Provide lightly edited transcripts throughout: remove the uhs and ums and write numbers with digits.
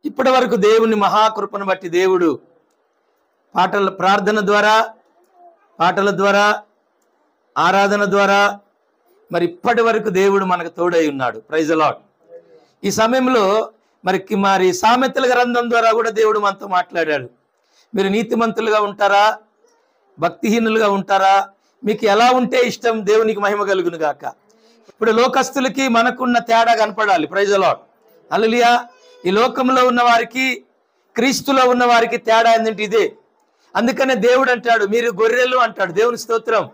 ఇప్పటి వరకు దేవుని మహాకృపను బట్టి దేవుడు ప్రార్థన ద్వారా, పాటల ద్వారా, ఆరాధన ద్వారా మరి ఇప్పటి వరకు దేవుడు మనకు తోడై ఉన్నాడు. Praise the Lord. ఈ సమయంలో మరి సామెతల గ్రంథం ద్వారా కూడా దేవుడు మనతో మాట్లాడాడు. మీరు నీతిమంతులుగా ఉంటారా, భక్తిహీనులుగా ఉంటారా, మీకు ఎలా ఉంటే ఇష్టం, దేవునికి మహిమ కలుగును గాక. ఇప్పుడు లోకస్తులకి మనకున్న తేడా కనపడాలి. Praise the lord. హల్లెలూయా. ఈ లోకంలో ఉన్న వారికి, క్రీస్తులో ఉన్న వారికి తేడా ఏంటంటే ఇదే. అందుకనే దేవుడు అంటాడు, మీరు గొర్రెలు అంటాడు. దేవుని స్తోత్రం.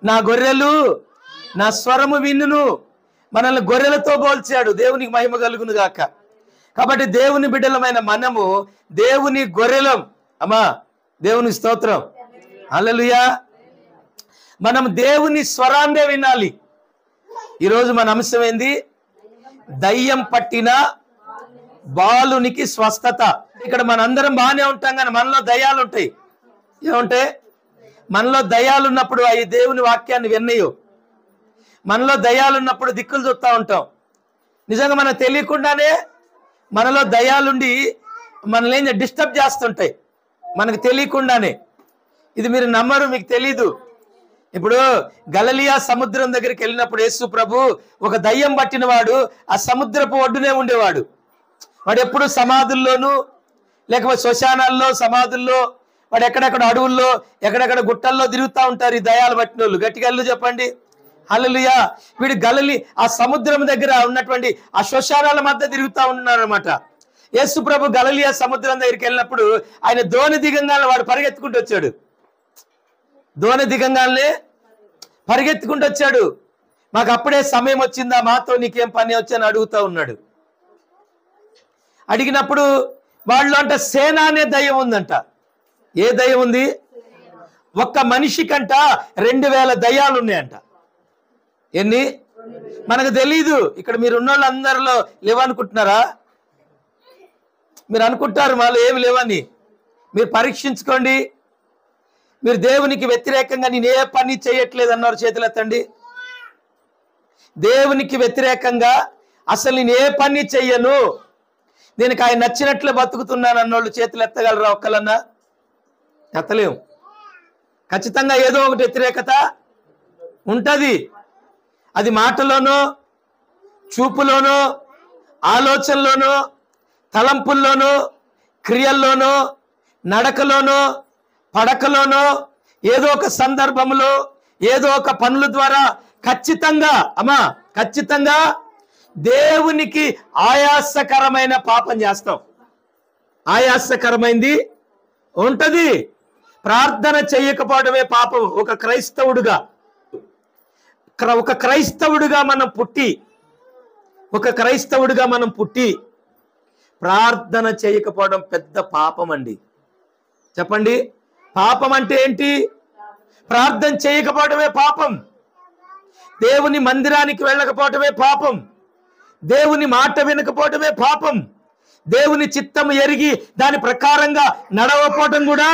నా గొర్రెలు నా స్వరము విన్నును. మనల్ని గొర్రెలతో పోల్చాడు. దేవునికి మహిమ కలుగును గాక. కాబట్టి దేవుని బిడ్డలమైన మనము దేవుని గొర్రెలం. అమ్మా, దేవుని స్తోత్రం. హల్లెలూయా. మనం దేవుని స్వరాన్నే వినాలి. ఈరోజు మన అంశం ఏంది? దయ్యం పట్టిన బాలునికి స్వస్థత. ఇక్కడ మనందరం బాగానే ఉంటాం, కానీ మనలో దయ్యాలు ఉంటాయి. ఏముంటే మనలో దయ్యాలు ఉన్నప్పుడు అవి దేవుని వాక్యాన్ని విన్నయు. మనలో దయ్యాలు ఉన్నప్పుడు దిక్కులు చూస్తూ ఉంటాం. నిజంగా మనకు తెలియకుండానే మనలో దయ్యాలుండి మనల్ని డిస్టర్బ్ చేస్తుంటాయి, మనకు తెలియకుండానే. ఇది మీరు నమ్మరు, మీకు తెలీదు. ఇప్పుడు గలిలయ సముద్రం దగ్గరికి వెళ్ళినప్పుడు యేసు ప్రభు ఒక దయ్యం పట్టిన వాడు ఆ సముద్రపు ఒడ్డునే ఉండేవాడు. వాడు ఎప్పుడు సమాధుల్లోనూ, లేకపోతే శ్మశానాల్లో, సమాధుల్లో, వాడు ఎక్కడెక్కడ అడవుల్లో, ఎక్కడెక్కడ గుట్టల్లో తిరుగుతూ ఉంటారు ఈ దయ్యాలు పట్టిన వాళ్ళు. గట్టిగా చెప్పండి. హల్లెలూయా. వీడు ఆ సముద్రం దగ్గర ఉన్నటువంటి ఆ శ్మశానాల మధ్య తిరుగుతూ ఉన్నారు అనమాట. యేసు ప్రభు గలిలయ సముద్రం దగ్గరికి వెళ్ళినప్పుడు ఆయన దోణి దిగంగానే వాడు పరిగెత్తుకుంటూ వచ్చాడు. దోణి దిగంగానే పరిగెత్తుకుంటూ వచ్చాడు. మాకు అప్పుడే సమయం వచ్చిందా, మాతో నీకేం పని వచ్చని అడుగుతూ ఉన్నాడు. అడిగినప్పుడు వాళ్ళు అంట సేన అనే దయ్యం ఉందంట. ఏ దయ్యం ఉంది? ఒక్క మనిషి కంట 2000 దయ్యాలు ఉన్నాయంట. ఎన్ని? మనకు తెలీదు. ఇక్కడ మీరు ఉన్న వాళ్ళందరిలో లేవనుకుంటున్నారా? మీరు అనుకుంటారు మాలో ఏమి లేవని. మీరు పరీక్షించుకోండి. మీరు దేవునికి వ్యతిరేకంగా నేను ఏ పని చేయట్లేదు అన్నారు, చేతులెత్తండి. దేవునికి వ్యతిరేకంగా అసలు నేను ఏ పని చెయ్యను, దీనికి ఆయన నచ్చినట్లే బతుకుతున్నాను అన్నోళ్ళు చేతులు ఎత్తగలరా? ఒక్కలన్నా ఎత్తలేము. ఖచ్చితంగా ఏదో ఒకటి వ్యతిరేకత ఉంటుంది. అది మాటలోనో, చూపులోనో, ఆలోచనలోనో, తలంపుల్లోనో, క్రియల్లోనో, నడకలోనో, పడకలోనో, ఏదో ఒక సందర్భంలో, ఏదో ఒక పనుల ద్వారా ఖచ్చితంగా దేవునికి ఆయాసకరమైన పాపం చేస్తాం. ఆయాసకరమైంది ఉంటది. ప్రార్థన చేయకపోవడమే పాపం. ఒక క్రైస్తవుడిగా మనం పుట్టి ప్రార్థన చేయకపోవడం పెద్ద పాపం అండి. చెప్పండి, పాపం అంటే ఏంటి? ప్రార్థన చేయకపోవడమే పాపం. దేవుని మందిరానికి వెళ్ళకపోవడమే పాపం. దేవుని మాట వినకపోవడమే పాపం. దేవుని చిత్తం ఎరిగి దాని ప్రకారంగా నడవకపోవడం కూడా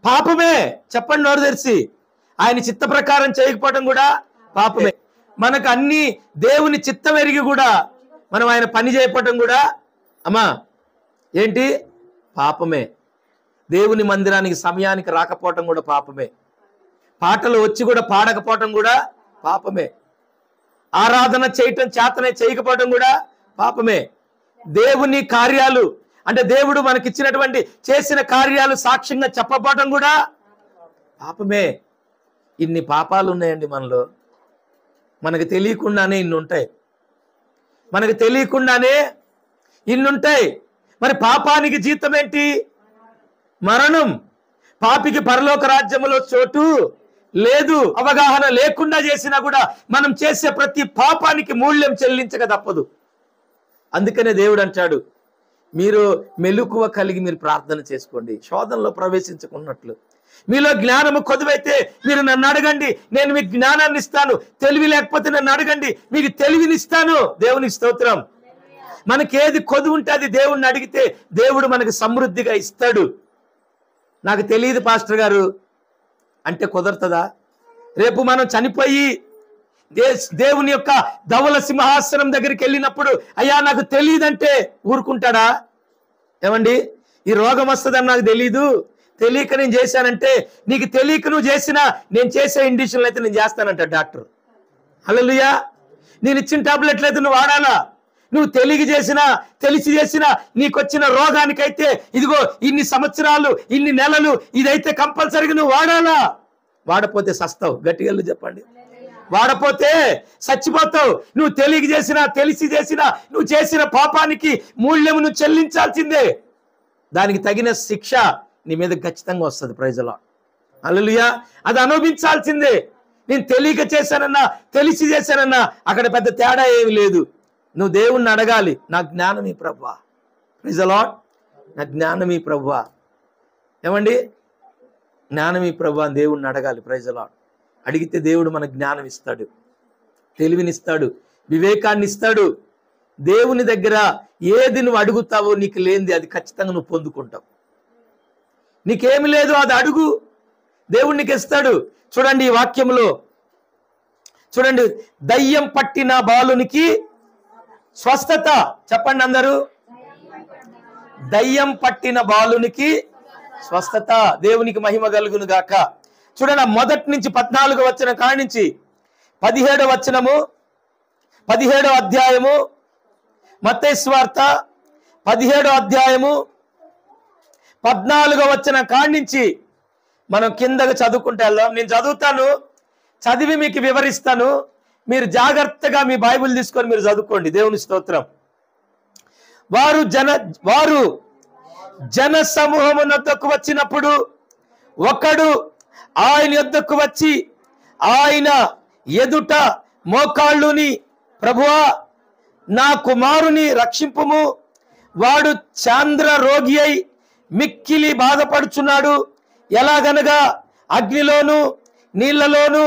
పాపమే. చెప్పండి నోరు తెరిచి. ఆయన చిత్త ప్రకారం చేయకపోవడం కూడా పాపమే. మనకు అన్ని దేవుని చిత్తం ఎరిగి కూడా మనం ఆయన పని చేయకపోవడం కూడా ఏంటి? పాపమే. దేవుని మందిరానికి సమయానికి రాకపోవటం కూడా పాపమే. పాటలు వచ్చి కూడా పాడకపోవటం కూడా పాపమే. ఆరాధన చేయటం చేతనే చేయకపోవటం కూడా పాపమే. దేవుని కార్యాలు అంటే దేవుడు మనకిచ్చినటువంటి చేసిన కార్యాలు సాక్ష్యంగా చెప్పకపోవటం కూడా పాపమే. ఇన్ని పాపాలు ఉన్నాయండి మనలో. మనకు తెలియకుండానే ఇన్ని ఉంటాయి. మరి పాపానికి జీతం ఏంటి? మరణం. పాపికి పరలోక రాజ్యములో చోటు లేదు. అవగాహన లేకుండా చేసినా కూడా మనం చేసే ప్రతి పాపానికి మూల్యం చెల్లించక తప్పదు. అందుకనే దేవుడు అంటాడు, మీరు మెలకువ కలిగి మీరు ప్రార్థన చేసుకోండి, శోధనలో ప్రవేశించుకున్నట్లు. మీలో జ్ఞానము కొదువైతే మీరు నన్ను అడగండి, నేను మీకు జ్ఞానాన్ని ఇస్తాను. తెలివి లేకపోతే నన్ను అడగండి, మీకు తెలివినిస్తాను. దేవునికి స్తోత్రం. మనకి ఏది కొదువు ఉంటే అది దేవుణ్ణి అడిగితే దేవుడు మనకు సమృద్ధిగా ఇస్తాడు. నాకు తెలియదు పాస్టర్ గారు అంటే కుదరతదా? రేపు మనం చనిపోయి దేవుని యొక్క ధవల సింహాసనం దగ్గరికి వెళ్ళినప్పుడు అయ్యా నాకు తెలియదంటే ఊరుకుంటాడా? ఏమండి, ఈ రోగం వస్తుందని నాకు తెలీదు, తెలియక నేను చేశానంటే, నీకు తెలియక నువ్వు చేసినా నేను చేసే ఇండిషన్లు అయితే నేను చేస్తానంట డాక్టర్. హల్లెలూయా. నేను ఇచ్చిన టాబ్లెట్లు అయితే నువ్వు వాడాలా. నువ్వు తెలియక చేసినా తెలిసి చేసినా నీకు వచ్చిన రోగానికైతే ఇదిగో ఇన్ని సంవత్సరాలు ఇన్ని నెలలు ఇదైతే కంపల్సరీగా నువ్వు వాడాలా. వాడపోతే సస్తావు. గట్టిగా చెప్పండి. వాడపోతే చచ్చిపోతావు. నువ్వు తెలియక చేసినా తెలిసి చేసినా నువ్వు చేసిన పాపానికి మూల్యము నువ్వు చెల్లించాల్సిందే. దానికి తగిన శిక్ష నీ మీద ఖచ్చితంగా వస్తుంది. Praise the lord. హల్లెలూయా. అది అనుభవించాల్సిందే. నేను తెలియక చేశానన్నా తెలిసి చేశానన్నా అక్కడ పెద్ద తేడా ఏమి లేదు. నువ్వు దేవుణ్ణి అడగాలి, నా జ్ఞానం ఈ ప్రభువా. Praise the Lord. నా జ్ఞానం ఈ ప్రభువా. ఏమండి, జ్ఞానం ఈ ప్రభువా అని దేవుణ్ణి అడగాలి. Praise the Lord. అడిగితే దేవుడు మనకు జ్ఞానం ఇస్తాడు, తెలివినిస్తాడు, వివేకాన్ని ఇస్తాడు. దేవుని దగ్గర ఏది నువ్వు అడుగుతావో నీకు లేనిది అది ఖచ్చితంగా నువ్వు పొందుకుంటావు. నీకేమి లేదు అది అడుగు, దేవుడు నీకు ఇస్తాడు. చూడండి ఈ వాక్యంలో చూడండి, దయ్యం పట్టిన బాలునికి స్వస్థత. చెప్పండి అందరూ, దయ్యం పట్టిన బాలునికి స్వస్థత. దేవునికి మహిమ కలుగును గాక. చూడండి, మొదటి నుంచి 14వ వచనం కాడి నుంచి 17వ వచనము 17వ అధ్యాయము మత్తయి సువార్త 17వ అధ్యాయము 14వ వచనం కాడి నుంచి మనం కిందగా చదువుకుంటూ వెళ్దాం. నేను చదువుతాను, చదివి మీకు వివరిస్తాను. మీరు జాగ్రత్తగా మీ బైబిల్ తీసుకొని మీరు చదువుకోండి. దేవుని స్తోత్రం. వారు జన సమూహము వద్దకు వచ్చినప్పుడు ఒకడు ఆయన యొద్దకు వచ్చి ఆయన ఎదుట మోకాళ్ళుని, ప్రభువా నా కుమారుని రక్షింపుము, వాడు చాంద్ర రోగి అయి మిక్కిలి బాధపడుచున్నాడు. ఎలాగనగా అగ్నిలోను నీళ్లలోను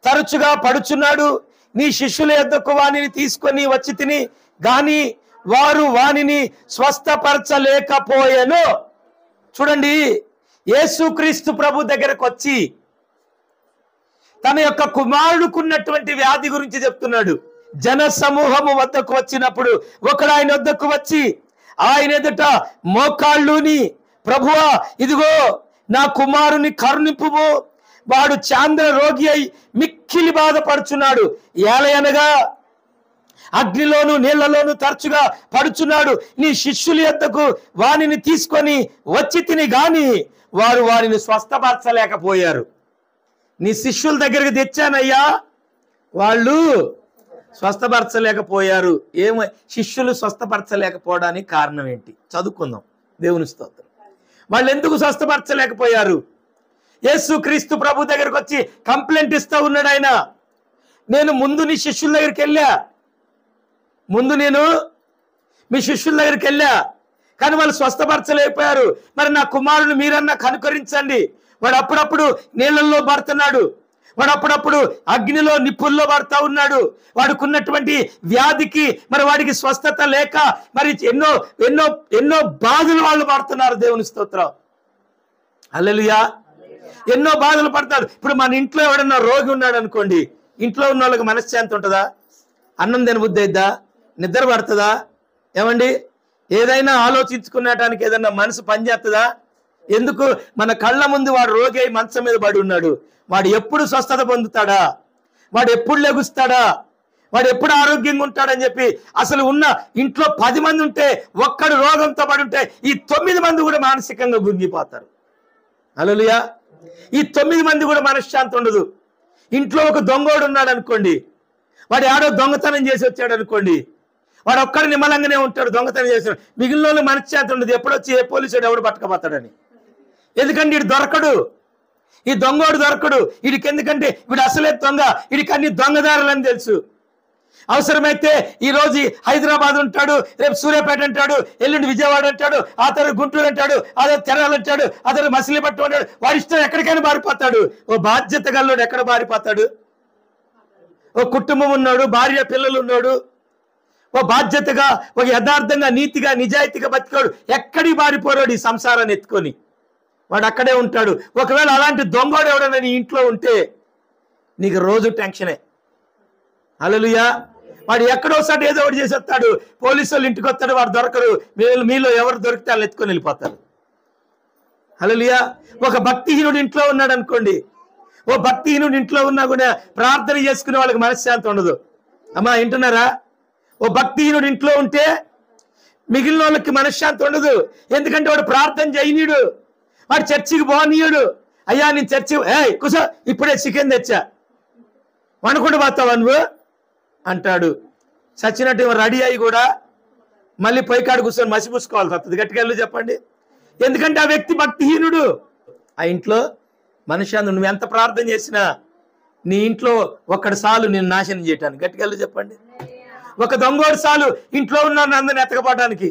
తరచుగా పడుచున్నాడు. నీ శిష్యుల యొద్దకు వానిని తీసుకొని వచ్చి తిని గాని వారు వానిని స్వస్థపరచలేకపోయాను. చూడండి, యేసుక్రీస్తు ప్రభు దగ్గరకు వచ్చి తన యొక్క కుమారుడుకున్నటువంటి వ్యాధి గురించి చెప్తున్నాడు. జన సమూహము వద్దకు వచ్చినప్పుడు ఒకడు ఆయన వద్దకు వచ్చి ఆయన ఎదుట మోకాళ్ళుని, ప్రభువా ఇదిగో నా కుమారుని కరుణింపుము, వాడు చాంద్ర రోగి అయి మిక్కిలి బాధపడుచున్నాడు. ఏలయనగా అగ్నిలోను నీళ్లలోను తరచుగా పడుచున్నాడు. నీ శిష్యుల యొద్దకు వానిని తీసుకొని వచ్చి తిని గాని వారు వారిని స్వస్థపరచలేకపోయారు. నీ శిష్యుల దగ్గరికి తెచ్చానయ్యా, వాళ్ళు స్వస్థపరచలేకపోయారు. ఏమో శిష్యులు స్వస్థపరచలేకపోవడానికి కారణం ఏంటి? చదువుకుందాం. దేవుని స్తోత్రం. వాళ్ళు ఎందుకు స్వస్థపరచలేకపోయారు? యేసుక్రీస్తు ప్రభు దగ్గరకు వచ్చి కంప్లైంట్ ఇస్తూ ఉన్నాడు ఆయన. నేను ముందు నీ శిష్యుల దగ్గరికి వెళ్ళా, నేను మీ శిష్యుల దగ్గరికి వెళ్ళా, కానీ వాళ్ళు స్వస్థపరచలేకపోయారు. మరి నా కుమారుని మీరన్నా కనుకరించండి. వాడు అప్పుడప్పుడు నీళ్ళల్లో పడుతున్నాడు, వాడు అప్పుడప్పుడు అగ్నిలో నిప్పుల్లో పడుతూ ఉన్నాడు. వాడుకున్నటువంటి వ్యాధికి మరి వాడికి స్వస్థత లేక మరి ఎన్నో ఎన్నో ఎన్నో బాధలు వాళ్ళు పడుతున్నారు. దేవుని స్తోత్రం. హల్లెలూయా. ఎన్నో బాధలు పడతారు. ఇప్పుడు మన ఇంట్లో ఎవడన్నా రోగి ఉన్నాడు అనుకోండి, ఇంట్లో ఉన్న వాళ్ళకి మనశ్శాంతి ఉంటుందా? అన్నం తినబుద్ధి అయిద్దా? నిద్ర పడుతుందా? ఏమండి, ఏదైనా ఆలోచించుకునేటానికి ఏదన్నా మనసు పనిచేస్తుందా? ఎందుకు? మన కళ్ళ ముందు వాడు రోగి అయి మంచం మీద పడి ఉన్నాడు. వాడు ఎప్పుడు స్వస్థత పొందుతాడా? వాడు ఎప్పుడు లెగుస్తాడా? వాడు ఎప్పుడు ఆరోగ్యంగా ఉంటాడని చెప్పి అసలు ఉన్న ఇంట్లో 10 మంది ఉంటే ఒక్కడు రోగంతో పడి ఉంటే ఈ 9 మంది కూడా మానసికంగా గుంగిపోతారు. హల్లెలూయా. ఈ 9 మంది కూడా మనశ్శాంతి ఉండదు. ఇంట్లో ఒక దొంగోడు ఉన్నాడు అనుకోండి, వాడు ఆడో దొంగతనం చేసి వచ్చాడు అనుకోండి, వాడు ఒక్కడు నిమ్మలంగానే ఉంటాడు, దొంగతనం చేసాడు. మిగిలిన వాళ్ళు మనశ్శాంతి ఉండదు. ఎప్పుడొచ్చి ఏ పోలీసుడు ఎవడు పట్టుకపోతాడని. ఎందుకంటే వీడు దొరకడు, ఈ దొంగోడు దొరకడు వీడికి. ఎందుకంటే వీడు అసలే దొంగ, వీడికి అన్ని దొంగదారులని తెలుసు. అవసరమైతే ఈ రోజు హైదరాబాద్ ఉంటాడు, రేపు సూర్యాపేట అంటాడు, ఎల్లుండి విజయవాడ అంటాడు, ఆ తర్వాత గుంటూరు అంటాడు, అదే తెరాలు అంటాడు, అతను మసిలీపట్నం అంటాడు. వాడి ఇష్టం ఎక్కడికైనా మారిపోతాడు. ఓ బాధ్యత గల్లోడు ఎక్కడ మారిపోతాడు? ఓ కుటుంబం ఉన్నాడు, భార్య పిల్లలు ఉన్నాడు, ఓ బాధ్యతగా ఒక యథార్థంగా నీతిగా నిజాయితీగా బతికాడు, ఎక్కడికి మారిపోరాడు ఈ సంసారాన్ని ఎత్తుకొని. వాడు అక్కడే ఉంటాడు. ఒకవేళ అలాంటి దొంగోడు ఎవడన్నా నీ ఇంట్లో ఉంటే నీకు రోజు టెన్షనే. హల్లెలూయా. వాడు ఎక్కడోసారి ఏదో ఒకటి చేసి వస్తాడు, పోలీసు వాళ్ళు ఇంటికి వస్తాడు, వాడు దొరకరు. మీలో ఎవరు దొరికితే వాళ్ళు ఎత్తుకొని వెళ్ళిపోతారు. హల్లెలూయా. ఒక భక్తిహీనుడు ఇంట్లో ఉన్నాడు అనుకోండి, ఓ భక్తిహీనుడు ఇంట్లో ఉన్నా కూడా ప్రార్థన చేసుకునే వాళ్ళకి మనశ్శాంతి ఉండదు. అమ్మా వింటున్నారా? ఓ భక్తిహీనుడు ఇంట్లో ఉంటే మిగిలిన వాళ్ళకి మనశ్శాంతి ఉండదు. ఎందుకంటే వాడు ప్రార్థన చేయనీయుడు, వాడు చర్చికి పోనీయుడు. అయ్యా నేను చర్చి కూసో, ఇప్పుడే చికెన్ తెచ్చా, వనుకుంటూ పోతావా నువ్వు అంటాడు. చచ్చినట్టు రెడీ అయ్యి కూడా మళ్ళీ పొయ్యి కాడు కూర్చొని మసిపూసుకోవాల్సి వస్తుంది. గట్టిగా వెళ్ళి చెప్పండి. ఎందుకంటే ఆ వ్యక్తి భక్తిహీనుడు. ఆ ఇంట్లో మనశ్శాంతి. నువ్వు ఎంత ప్రార్థన చేసినా నీ ఇంట్లో ఒక్కడి సాలు నేను నాశనం చేయటానికి. గట్టిగా వెళ్ళి చెప్పండి. ఒక దొంగోడు సాలు ఇంట్లో ఉన్న అందరిని ఎతకపోవడానికి.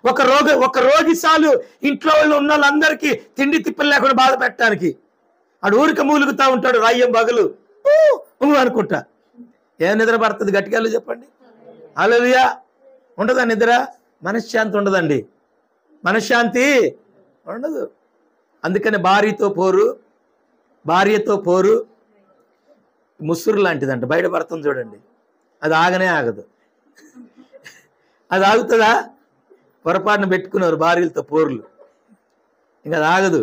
ఒక రోగి సాలు ఇంట్లో ఉన్న వాళ్ళందరికీ తిండి తిప్పలు లేకుండా బాధ పెట్టడానికి. ఆడు ఊరికి మూలుగుతా ఉంటాడు రాయ్యం బగలు అనుకుంటా. ఏ నిద్ర పడుతుంది? గట్టిగా వెళ్ళి చెప్పండి. హల్లెలూయా. ఉండదా నిద్ర? మనశ్శాంతి ఉండదండి, మనశ్శాంతి ఉండదు. అందుకని భార్యతో పోరు ముసురు లాంటిదంట. బయటపడుతుంది చూడండి, అది ఆగనే ఆగదు. అది ఆగుతుందా? పొరపాటున పెట్టుకున్నారు భార్యలతో పోర్లు, ఇంకా అది ఆగదు.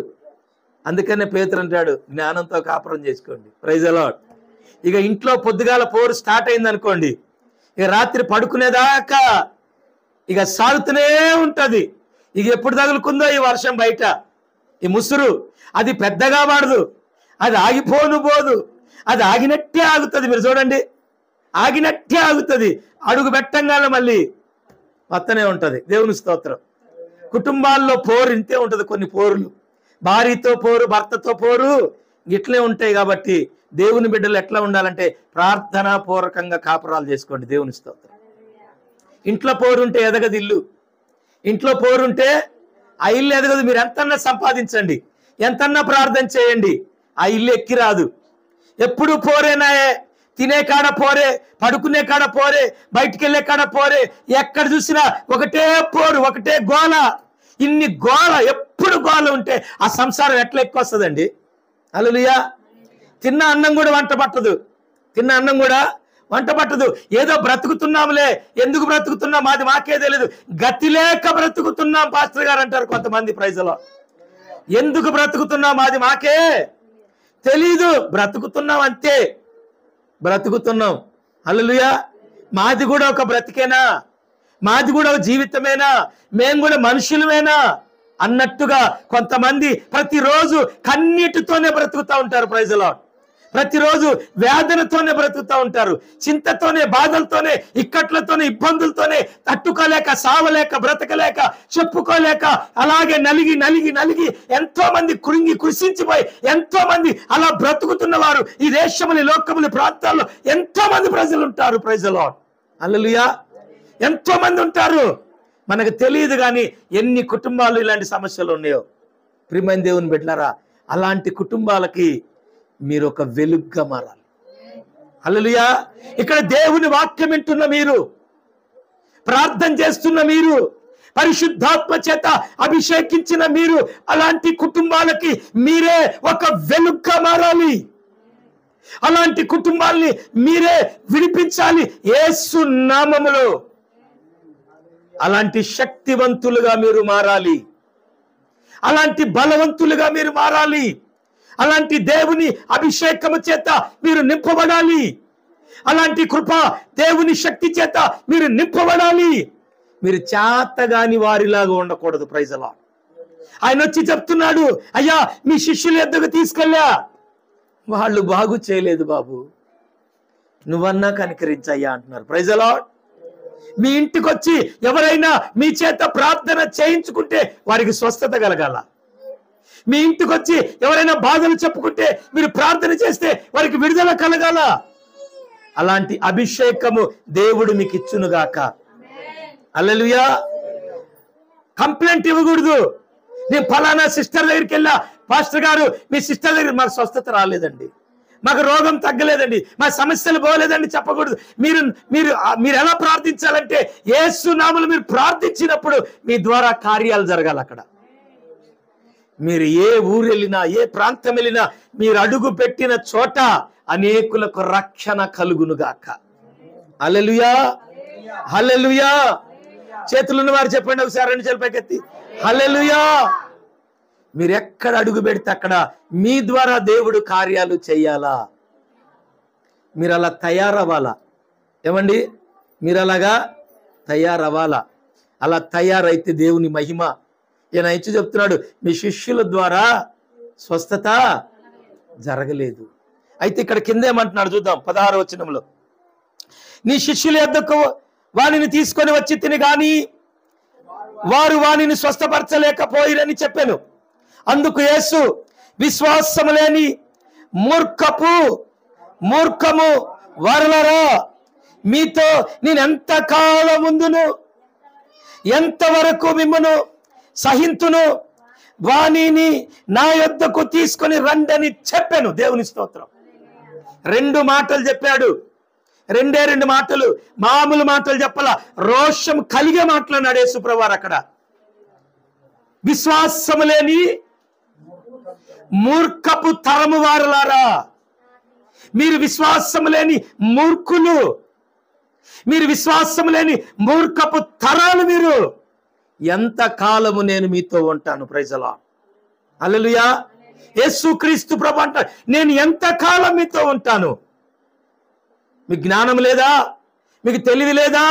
అందుకనే పేతురు అంటాడు, జ్ఞానంతో కాపురం చేసుకోండి. Praise the lord. ఇక ఇంట్లో పొద్దుగాల పోరు స్టార్ట్ అయింది అనుకోండి, ఇక రాత్రి పడుకునేదాకా ఇక సాగుతూనే ఉంటది. ఇక ఎప్పుడు తగులుకుందో ఈ వర్షం బయట, ఈ ముసురు అది పెద్దగా పడదు, అది పోదు, అది ఆగినట్టే ఆగుతుంది. మీరు చూడండి, ఆగినట్టే ఆగుతుంది. అడుగు పెట్టంగానే మళ్ళీ వస్తూనే ఉంటది. దేవుని స్తోత్రం. కుటుంబాల్లో పోరు ఇంతే ఉంటది. కొన్ని పోరులు భార్యతో పోరు, భర్తతో పోరు ఇట్లే ఉంటాయి. కాబట్టి దేవుని బిడ్డలు ఎట్లా ఉండాలంటే ప్రార్థనా పూర్వకంగా కాపురాలు చేసుకోండి. దేవుని స్తోత్రం. ఇంట్లో పోరుంటే ఎదగదు ఇల్లు. ఇంట్లో పోరుంటే ఆ ఇల్లు ఎదగదు. మీరు ఎంతన్నా సంపాదించండి, ఎంతన్నా ప్రార్థన చేయండి, ఆ ఇల్లు ఎక్కి రాదు. ఎప్పుడు పోరేనాయే. తినే కాడ పోరే, పడుకునే కాడ పోరే, బయటికి వెళ్ళే కాడ పోరే. ఎక్కడ చూసినా ఒకటే పోరు, ఒకటే గోల. ఇన్ని గోల, ఎప్పుడు గోల ఉంటే ఆ సంసారం ఎట్లా ఎక్కువ వస్తుందండి? హల్లెలూయా. తిన్న అన్నం కూడా వంట పట్టదు. ఏదో బ్రతుకుతున్నాంలే, ఎందుకు బ్రతుకుతున్నాం అది మాకే తెలియదు. గతి లేక బ్రతుకుతున్నాం పాస్టర్ గారు అంటారు కొంతమంది. ప్రైజ్లో ఎందుకు బ్రతుకుతున్నాం అది మాకే తెలీదు. బ్రతుకుతున్నాం అంతే, బ్రతుకుతున్నాం. హల్లెలూయా. మాది కూడా ఒక బ్రతికేనా? మాది కూడా ఒక జీవితమేనా? మేము కూడా మనుషులమేనా అన్నట్టుగా కొంతమంది ప్రతిరోజు కన్నీటితోనే బ్రతుకుతా ఉంటారు. Praise the lord. ప్రతిరోజు వేదనతోనే బ్రతుకుతా ఉంటారు, చింతతోనే, బాధలతోనే, ఇక్కట్లతోనే, ఇబ్బందులతోనే, తట్టుకోలేక, సావలేక, బ్రతకలేక, చెప్పుకోలేక, అలాగే నలిగి ఎంతో మంది కృషించిపోయి ఎంతో మంది అలా బ్రతుకుతున్న వారు ఈ దేశములు, లోకములు, ప్రాంతాల్లో ఎంతో మంది ప్రజలు ఉంటారు. Praise the lord. హల్లెలూయా. ఎంతో మంది ఉంటారు. మనకు తెలియదు కానీ ఎన్ని కుటుంబాలు ఇలాంటి సమస్యలు ఉన్నాయో. ప్రియమైన దేవుని బిడ్డలారా, అలాంటి కుటుంబాలకి మీరు ఒక వెలుగుగా మారాలి. హల్లెలూయా. ఇక్కడ దేవుని వాక్యం వింటున్న మీరు, ప్రార్థన చేస్తున్న మీరు, పరిశుద్ధాత్మ చేత అభిషేకించిన మీరు, అలాంటి కుటుంబాలకి మీరే ఒక వెలుగుగా మారాలి. అలాంటి కుటుంబాల్ని మీరే విడిపించాలి యేసు నామములో. అలాంటి శక్తివంతులుగా మీరు మారాలి, అలాంటి బలవంతులుగా మీరు మారాలి, అలాంటి దేవుని అభిషేకము చేత మీరు నింపబడాలి, అలాంటి కృప దేవుని శక్తి చేత మీరు నింపబడాలి. మీరు చేతగాని వారిలాగా ఉండకూడదు. Praise the lord. ఆయన వచ్చి చెప్తున్నాడు, అయ్యా మీ శిష్యులు ఎద్దకు తీసుకెళ్ళా, వాళ్ళు బాగు చేయలేదు బాబు, నువ్వన్నా కనికరించయ్యా అంటున్నారు. Praise the lord. మీ ఇంటికి వచ్చి ఎవరైనా మీ చేత ప్రార్థన చేయించుకుంటే వారికి స్వస్థత కలగాల. మీ ఇంటికి వచ్చి ఎవరైనా బాధలు చెప్పుకుంటే మీరు ప్రార్థన చేస్తే వారికి విడుదల కలగాల. అలాంటి అభిషేకము దేవుడు మీకు ఇచ్చునుగాక. హల్లెలూయా. కంప్లైంట్ ఇవ్వకూడదు. నేను ఫలానా సిస్టర్ దగ్గరికి వెళ్ళా, పాస్టర్ గారు మీ సిస్టర్ దగ్గర మాకు స్వస్థత రాలేదండి, మాకు రోగం తగ్గలేదండి, మా సమస్యలు పోలేదండి చెప్పకూడదు. మీరు మీరు మీరు ఎలా ప్రార్థించాలంటే యేసు నామములో మీరు ప్రార్థించినప్పుడు మీ ద్వారా కార్యాలు జరగాలి. అక్కడ మీరు ఏ ఊరు వెళ్ళినా, ఏ ప్రాంతం వెళ్ళినా, మీరు అడుగు పెట్టిన చోట అనేకులకు రక్షణ కలుగునుగాక. హల్లెలూయా, హల్లెలూయా. చేతులున్న వారు చెప్పండి ఒకసారి, రెండు చేతుల పైకెత్తి హల్లెలూయా. మీరు ఎక్కడ అడుగు పెడితే అక్కడ మీ ద్వారా దేవుడు కార్యాలు చేయాలా. మీరు అలా తయారవ్వాలా. ఏమండి, మీరు అలాగా తయారవ్వాలా. అలా తయారైతే దేవుని మహిమ. ఈయన ఇచ్చి చెప్తున్నాడు, మీ శిష్యుల ద్వారా స్వస్థత జరగలేదు. అయితే ఇక్కడ కింద ఏమంటున్నాడు చూద్దాం, 16వ వచనంలో, నీ శిష్యుల యొద్దకు వానిని తీసుకొని వచ్చి తిని గాని వారు వానిని స్వస్థపరచలేకపోయిరని చెప్పాను. అందుకు యేసు, విశ్వాసము లేని మూర్ఖము వారలారా, మీతో నేను ఎంతకాలం ముందును ఎంతవరకు మిమ్మను సహింతును, వాణిని నా యొద్దకు తీసుకొని రండని చెప్పాను. దేవుని స్తోత్రం. 2 మాటలు చెప్పాడు. 2 మాటలు, మామూలు మాటలు చెప్పాల, రోషం కలిగే మాట్లాడినాడు యేసుప్రభువారు అక్కడ. విశ్వాసము లేని మూర్ఖపు తరము వారలారా, మీరు విశ్వాసము లేని మూర్ఖులు, మీరు విశ్వాసము లేని మూర్ఖపు తరాలు, మీరు ఎంత కాలము నేను మీతో ఉంటాను. Praise the lord. హల్లెలూయా. యేసుక్రీస్తు ప్రభు అంటాడు, నేను ఎంత కాలం మీతో ఉంటాను. మీకు జ్ఞానం లేదా? మీకు తెలివి లేదా?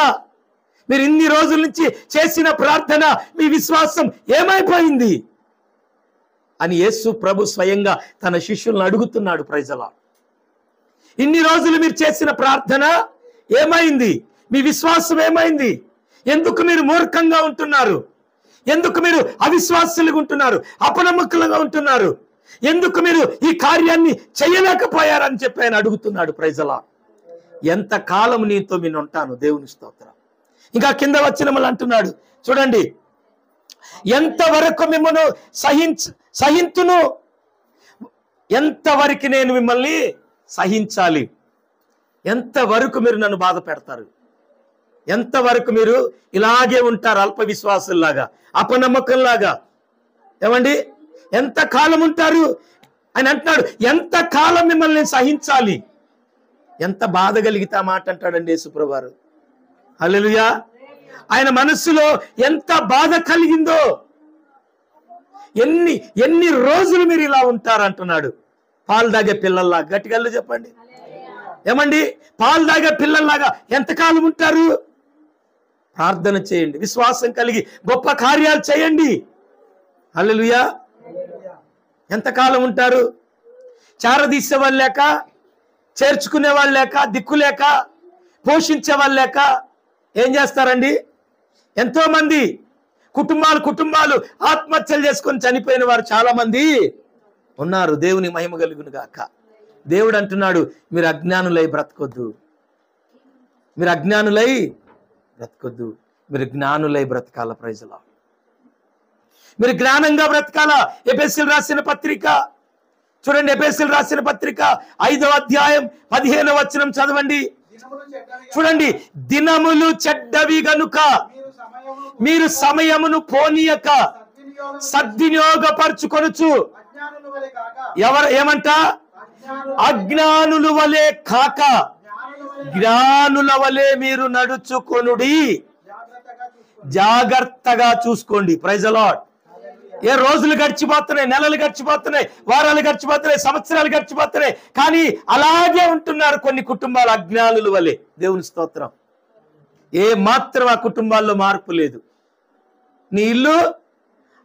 మీరు ఇన్ని రోజుల నుంచి చేసిన ప్రార్థన, మీ విశ్వాసం ఏమైపోయింది అని యేసు ప్రభు స్వయంగా తన శిష్యులను అడుగుతున్నాడు. Praise the lord. ఇన్ని రోజులు మీరు చేసిన ప్రార్థన ఏమైంది? మీ విశ్వాసం ఏమైంది? ఎందుకు మీరు మూర్ఖంగా ఉంటున్నారు? ఎందుకు మీరు అవిశ్వాసులుగా ఉంటున్నారు? అపనమ్మకులుగా ఉంటున్నారు? ఎందుకు మీరు ఈ కార్యాన్ని చేయలేకపోయారని చెప్పి ఆయన అడుగుతున్నాడు. Praise the lord. ఎంత కాలం నీతో నేను ఉంటాను. దేవుని స్తోత్రం. ఇంకా కింద వచనములు అంటున్నాడు చూడండి, ఎంతవరకు మిమ్మల్ని సహింతును, ఎంతవరకు నేను మిమ్మల్ని సహించాలి? ఎంతవరకు మీరు నన్ను బాధ పెడతారు? ఎంతవరకు మీరు ఇలాగే ఉంటారు? అల్ప విశ్వాసుల్లాగా, అపనమ్మకంలాగా. ఏమండి, ఎంత కాలం ఉంటారు అని అంటున్నాడు. ఎంత కాలం మిమ్మల్ని నేను సహించాలి? ఎంత బాధ కలిగితే ఆ మాట అంటాడండి యేసుప్రభువారు. హల్లెలూయా. ఆయన మనస్సులో ఎంత బాధ కలిగిందో, ఎన్ని రోజులు మీరు ఇలా ఉంటారు అంటున్నాడు. పాలు తాగే పిల్లల్లాగా. గట్టిగా చెప్పండి. ఏమండి, పాలు తాగే పిల్లల్లాగా ఎంతకాలం ఉంటారు? ప్రార్థన చేయండి, విశ్వాసం కలిగి గొప్ప కార్యాలు చేయండి. హల్లెలూయా. ఎంతకాలం ఉంటారు? చారదీసే వాళ్ళు లేక, చేర్చుకునే వాళ్ళు లేక, దిక్కు లేక, పోషించే వాళ్ళు లేక ఏం చేస్తారండి? ఎంతో మంది కుటుంబాలు ఆత్మహత్యలు చేసుకొని చనిపోయిన వారు చాలా మంది ఉన్నారు. దేవుని మహిమ కలుగును గాక. దేవుడు అంటున్నాడు, మీరు అజ్ఞానులై బ్రతకొద్దు, మీరు అజ్ఞానులై బ్రతకొద్దు, మీరు జ్ఞానులై బ్రతకాల. Praise the lord. మీరు జ్ఞానంగా బ్రతకాల. ఎఫెసీయులకు రాసిన పత్రిక చూడండి, ఎఫెసీయులకు రాసిన పత్రిక 5వ అధ్యాయం 15వ వచనం చదవండి. చూడండి, దినములు చెడ్డవి గనుక మీరు సమయమును పోనీయక సద్వినియోగపరచుకొనుచు, ఏమంట? అజ్ఞానుల వలె కాక జ్ఞానుల వలె మీరు నడుచుకొనుడి. జాగ్రత్తగా చూసుకోండి. Praise the lord. ఏ రోజులు గడిచిపోతున్నాయి, నెలలు గడిచిపోతున్నాయి, వారాలు గడిచిపోతున్నాయి, సంవత్సరాలు గడిచిపోతున్నాయి, కానీ అలాగే ఉంటున్నారు కొన్ని కుటుంబాలు అజ్ఞానుల వలె. దేవుని స్తోత్రం. ఏ మాత్రం ఆ కుటుంబాల్లో మార్పు లేదు. నీ ఇల్లు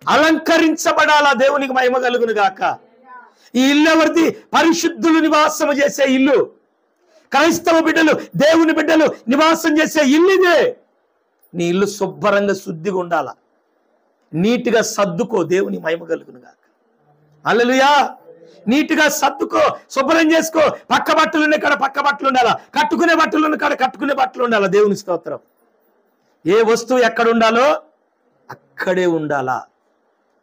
అలంకరించబడాలా. దేవునికి మహిమ కలుగును గాక. ఈ ఇల్లు ఎవరిది? పరిశుద్ధులు నివాసము చేసే ఇల్లు. క్రైస్తవ బిడ్డలు, దేవుని బిడ్డలు నివాసం చేసే ఇల్లు ఇదే. నీ ఇల్లు శుభ్రంగా శుద్ధిగా ఉండాలా. నీట్గా సర్దుకో. దేవుని మహిమ కలుగును గాక. హల్లెలూయా. నీట్గా సర్దుకో, శుభ్రం చేసుకో. పక్క బట్టలు ఉన్న కాడ పక్క బట్టలు ఉండాలా, కట్టుకునే బట్టలు ఉన్న కాడ కట్టుకునే బట్టలు ఉండాలా. దేవుని స్తోత్రం. ఏ వస్తువు ఎక్కడ ఉండాలో అక్కడే ఉండాలా.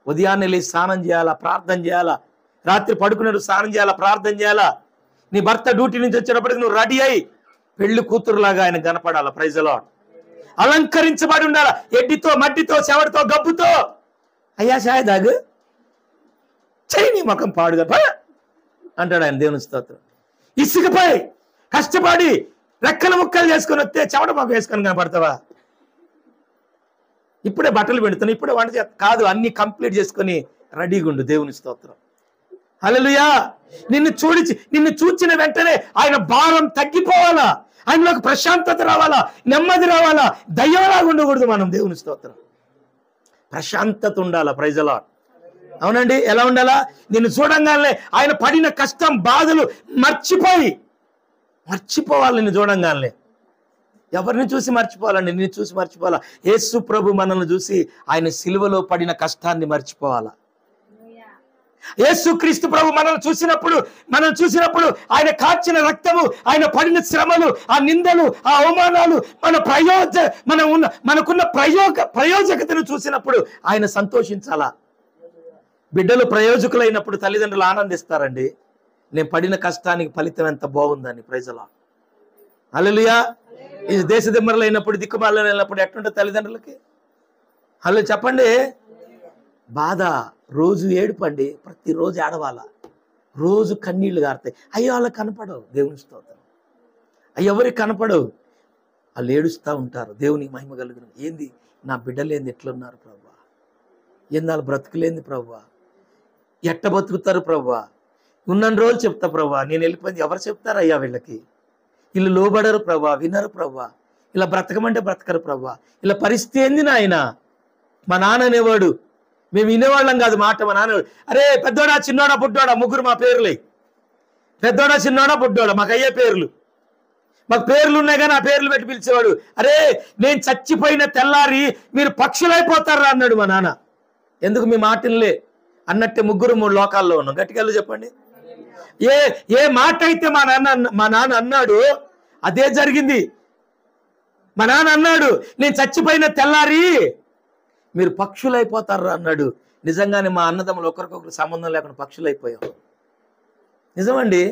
ఉదయాన్నే లేచి స్నానం చేయాలా, ప్రార్థన చేయాలా. రాత్రి పడుకునేటప్పుడు స్నానం చేయాలా, ప్రార్థన చేయాలా. నీ భర్త డ్యూటీ నుంచి వచ్చేటప్పటికి నువ్వు రెడీ అయి పెళ్లి కూతురులాగా ఆయన కనపడాలా. Praise the lord. అలంకరించబడి ఉండాలా. ఎడ్డితో, మట్టితో, చెవడితో, గబ్బుతో. అయ్యా చాయ్ దాగు, చెయ్యి నీ ముఖం పాడుగా అంటాడు ఆయన. దేవుని స్తోత్రం. ఇసుకపై కష్టపడి రెక్కల ముక్కలు చేసుకొని వస్తే చెమట మాకు వేసుకొని కనపడతావా? ఇప్పుడే బట్టలు పెడుతున్నా, ఇప్పుడే వంట చేస్తా కాదు, అన్ని కంప్లీట్ చేసుకొని రెడీగా ఉండు. దేవుని స్తోత్రం. హల్లెలూయా. నిన్ను చూచిన వెంటనే ఆయన భారం తగ్గిపోవాలా, ఆయనలోకి ప్రశాంతత రావాలా, నెమ్మది రావాలా, దయ్యంలాగా ఉండకూడదు మనం. దేవుని స్తోత్రం. ప్రశాంతత ఉండాలా. Praise the lord. అవునండి. ఎలా ఉండాలా? నిన్ను చూడంగానే ఆయన పడిన కష్టం బాధలు మర్చిపోవాలి. నిన్ను చూడంగానే ఎవరిని చూసి మర్చిపోవాలండి? నిన్ను చూసి మర్చిపోవాలా. యేసు ప్రభు మనల్ని చూసి ఆయన సిలువలో పడిన కష్టాన్ని మర్చిపోవాలా. యేసు క్రీస్తు ప్రభు మనల్ని చూసినప్పుడు ఆయన కాచిన రక్తము, ఆయన పడిన శ్రమలు, ఆ నిందలు, ఆ అవమానాలు, మనకున్న ప్రయోజకతను చూసినప్పుడు ఆయన సంతోషించాలా. బిడ్డలు ప్రయోజకులైనప్పుడు తల్లిదండ్రులు ఆనందిస్తారండి. నేను పడిన కష్టానికి ఫలితం ఎంత బాగుందని. Praise the lord. హల్లెలూయా. ఈ దేశ దిమ్మరలు అయినప్పుడు, దిక్కుమాలలో అయినప్పుడు ఎట్లుంటుంది తల్లిదండ్రులకి? హలో చెప్పండి. బాధ, రోజు ఏడుపండి, ప్రతిరోజు ఏడవాల, రోజు కన్నీళ్లు గారుతాయి. అయ్యో వాళ్ళకి కనపడవు. దేవుని స్తోత్రం. అయ్యో ఎవరికి కనపడవు, వాళ్ళు ఏడుస్తూ ఉంటారు. దేవునికి మహిమ కలుగును. ఏంది నా బిడ్డలేంది ఎట్లున్నారు ప్రభువా, ఏంది వాళ్ళ బ్రతుకులేంది ప్రభువా, ఎట్ట బతుకుతారు ప్రభువా, ఉన్న రోజులు చెప్తా ప్రభువా, నేను వెళ్ళిపోయింది ఎవరు చెప్తారు అయ్యా వీళ్ళకి, వీళ్ళు లోబడరు ప్రభువా, వినరు ప్రభువా, ఇలా బ్రతకమంటే బ్రతకరు ప్రభువా, ఇలా పరిస్థితి ఏంది నాయన. మా నాన్న అనేవాడు, మేము వినేవాళ్ళం కాదు మాట. మా నాన్న, అరే పెద్దోడా చిన్నోడా పుట్టోడా, ముగ్గురు మా పేర్లే, పెద్దోడా చిన్నోడా పుట్టోడా, మాకు అయ్యే పేర్లు, మాకు పేర్లు ఉన్నాయి కానీ ఆ పేర్లు పెట్టి పిలిచేవాడు. అరే నేను చచ్చిపోయిన తెల్లారి మీరు పక్షులైపోతారా అన్నాడు మా నాన్న. ఎందుకు మీ మాటలే అన్నట్టే ముగ్గురు మూడు లోకాల్లో ఉన్నాం. గట్టిగా చెప్పండి. ఏ మాట అయితే మా నాన్న అన్నాడు అదే జరిగింది. మా నాన్న అన్నాడు నేను చచ్చిపోయిన తెల్లారి మీరు పక్షులైపోతారా అన్నాడు. నిజంగానే మా అన్నదమ్ములు ఒకరికొకరు సంబంధం లేకుండా పక్షులైపోయాం. నిజమండి.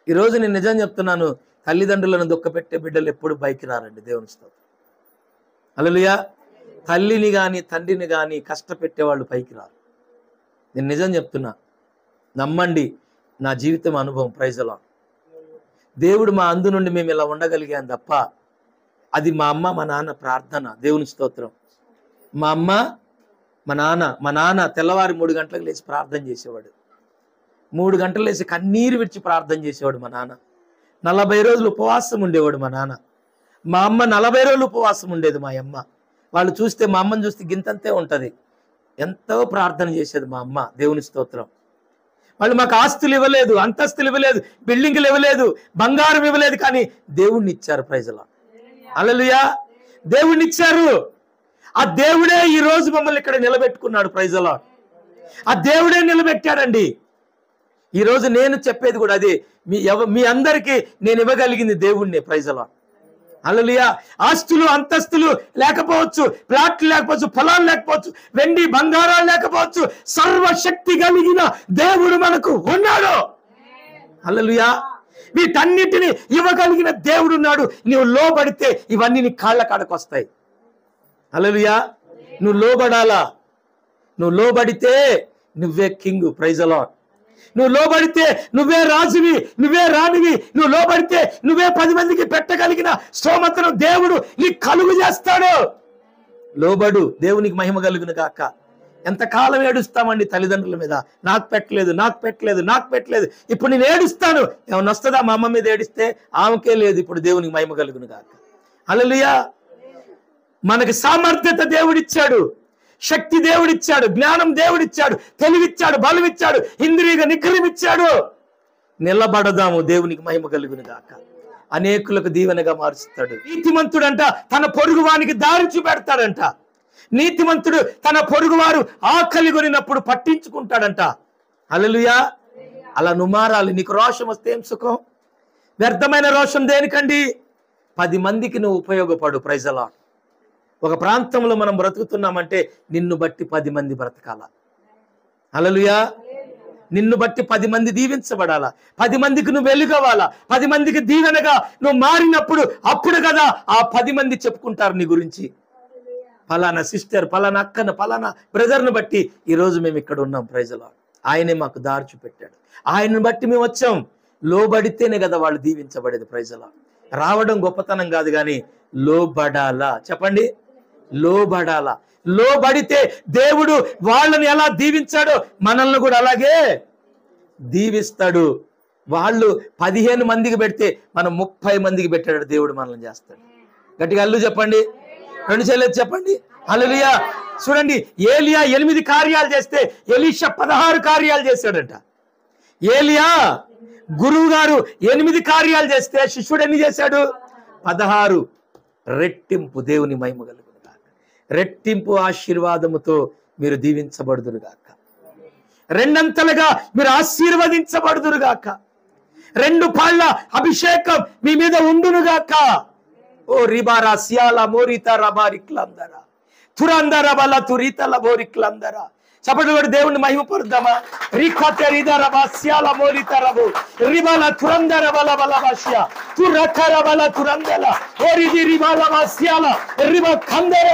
ఈరోజు నేను నిజం చెప్తున్నాను, తల్లిదండ్రులను దుఃఖపెట్టే బిడ్డలు ఎప్పుడు పైకి రారండి. దేవుని స్తోత్రం. హల్లెలూయా. తల్లిని కానీ తండ్రిని కానీ కష్టపెట్టేవాళ్ళు పైకి రారు. నేను నిజం చెప్తున్నా, నమ్మండి, నా జీవితం అనుభవం. Praise the lord. దేవుడు మా అందు నుండి మేము ఇలా ఉండగలిగాం తప్ప అది మా అమ్మ మా నాన్న ప్రార్థన. దేవుని స్తోత్రం. మా అమ్మ మా నాన్న తెల్లవారి 3 గంటలకు లేచి ప్రార్థన చేసేవాడు. 3 గంటలు లేచి కన్నీరు విడిచి ప్రార్థన చేసేవాడు మా నాన్న. 40 రోజులు ఉపవాసం ఉండేవాడు మా నాన్న. మా అమ్మ 40 రోజులు ఉపవాసం ఉండేది. మా అమ్మ వాళ్ళు చూస్తే, మా అమ్మని చూస్తే గింతంతే ఉంటుంది. ఎంతో ప్రార్థన చేసేది మా అమ్మ. దేవుని స్తోత్రం. వాళ్ళు మాకు ఆస్తులు ఇవ్వలేదు, అంతస్తులు ఇవ్వలేదు, బిల్డింగ్లు ఇవ్వలేదు, బంగారం ఇవ్వలేదు, కానీ దేవుణ్ణి ఇచ్చారు. Praise the lord. హల్లెలూయా. దేవుణ్ణి ఇచ్చారు. ఆ దేవుడే ఈ రోజు మమ్మల్ని ఇక్కడ నిలబెట్టుకున్నాడు. Praise the lord. ఆ దేవుడే నిలబెట్టాడండి. ఈ రోజు నేను చెప్పేది కూడా అదే. మీ అందరికీ నేను ఇవ్వగలిగింది దేవుణ్ణి. Praise the lord. హల్లెలూయా. ఆస్తులు అంతస్తులు లేకపోవచ్చు, ప్లాట్లు లేకపోవచ్చు, పొలాలు లేకపోవచ్చు, వెండి బంగారాలు లేకపోవచ్చు, సర్వశక్తి కలిగిన దేవుడు మనకు ఉన్నాడు. హల్లెలూయా. వీటన్నిటిని ఇవ్వగలిగిన దేవుడు ఉన్నాడు. నువ్వు లోబడితే ఇవన్నీ నీ కాళ్ళ కాడకు వస్తాయి. హల్లెలూయా. నువ్వు లోబడాలా. నువ్వు లోబడితే నువ్వే కింగ్. Praise the lord. నువ్వు లోబడితే నువ్వే రాజువి, నువ్వే రాణివి. నువ్వు లోబడితే నువ్వే 10 మందికి పెట్టగలిగిన స్తోమతను దేవుడు నీకు కలుగు చేస్తాడు. లోబడు. దేవునికి మహిమ కలుగును గాక. ఎంతకాలం ఏడుస్తామండి తల్లిదండ్రుల మీద, నాకు పెట్టలేదు, నాకు పెట్టలేదు, నాకు పెట్టలేదు. ఇప్పుడు నేను ఏడుస్తాను, ఏమన్నా వస్తుందా? మా అమ్మ మీద ఏడిస్తే ఆమెకే లేదు. ఇప్పుడు దేవునికి మహిమ కలుగును గాక. హల్లెలూయా. మనకి సామర్థ్యత దేవుడిచ్చాడు, శక్తి దేవుడిచ్చాడు, జ్ఞానం దేవుడిచ్చాడు, తెలివిచ్చాడు, బలమిచ్చాడు, ఇంద్రియ నిగ్రహం ఇచ్చాడు. నిలబడదాము. దేవునికి మహిమ కలుగును గాక. అనేకులకు దీవెనగా మారుస్తాడు. నీతిమంతుడంట తన పొరుగువానికి దారి చూపెడతాడంట. నీతిమంతుడు తన పొరుగువారు ఆకలి కొనినప్పుడు పట్టించుకుంటాడంట. హల్లెలూయా. అలా నువ్వు మారాలి. నీకు రోషం వస్తే ఏం సుఖం? వ్యర్థమైన రోషం దేనికండి? 10 మందికి నువ్వు ఉపయోగపడు. Praise the lord. ఒక ప్రాంతంలో మనం బ్రతుకుతున్నామంటే నిన్ను బట్టి 10 మంది బ్రతకాల. హల్లెలూయా. నిన్ను బట్టి 10 మంది దీవించబడాలా. 10 మందికి నువ్వు వెలుగవాలా. 10 మందికి దీవెనగా నువ్వు మారినప్పుడు అప్పుడు కదా ఆ 10 మంది చెప్పుకుంటారు నీ గురించి. ఫలానా సిస్టర్, ఫలానా అక్కను, ఫలానా బ్రదర్ను బట్టి ఈరోజు మేము ఇక్కడ ఉన్నాం. Praise the lord. ఆయనే మాకు దారి చూపెట్టాడు. ఆయనను బట్టి మేము వచ్చాం. లోబడితేనే కదా వాళ్ళు దీవించబడేది. Praise the lord. రావడం గొప్పతనం కాదు, కానీ లోబడాలా. చెప్పండి, లోబడాలా. లోబడితే దేవుడు వాళ్ళని ఎలా దీవించాడో మనల్ని కూడా అలాగే దీవిస్తాడు. వాళ్ళు 15 మందికి పెడితే మనం 30 మందికి పెట్టాడు దేవుడు మనల్ని చేస్తాడు. గట్టిగా అల్లు చెప్పండి, 2 చేతులు చెప్పండి హల్లెలూయా. చూడండి, ఏలియా 8 కార్యాలు చేస్తే ఎలీషా 16 కార్యాలు చేశాడంట. ఏలియా గురువు గారు 8 కార్యాలు చేస్తే శిష్యుడు ఎన్ని చేశాడు? 16. రెట్టింపు. దేవుని మహిమ కలుగును గాక. రెట్టింపు ఆశీర్వాదముతో మీరు దీవించబడుదురుగాక. రెండంతలుగా మీరు ఆశీర్వదించబడుదురుగాక. 2 పాళ్ళ అభిషేకం మీ మీద ఉండునుగాక. ఓ రిబారా సియాల మోరితా రబారిక్లందరా తురందర బల తురితల బోరిక్లందరా. చప్పట్లు కొట్టి దేవుని మహిమ పరుద్దామా? రిఖతే రిదర బాస్యాల మోరితా రబు రిబాల తురందర బల బల బాస్యా తురకర బల తురందల ఓరిది రిబాల బాస్యాల రిబ కందర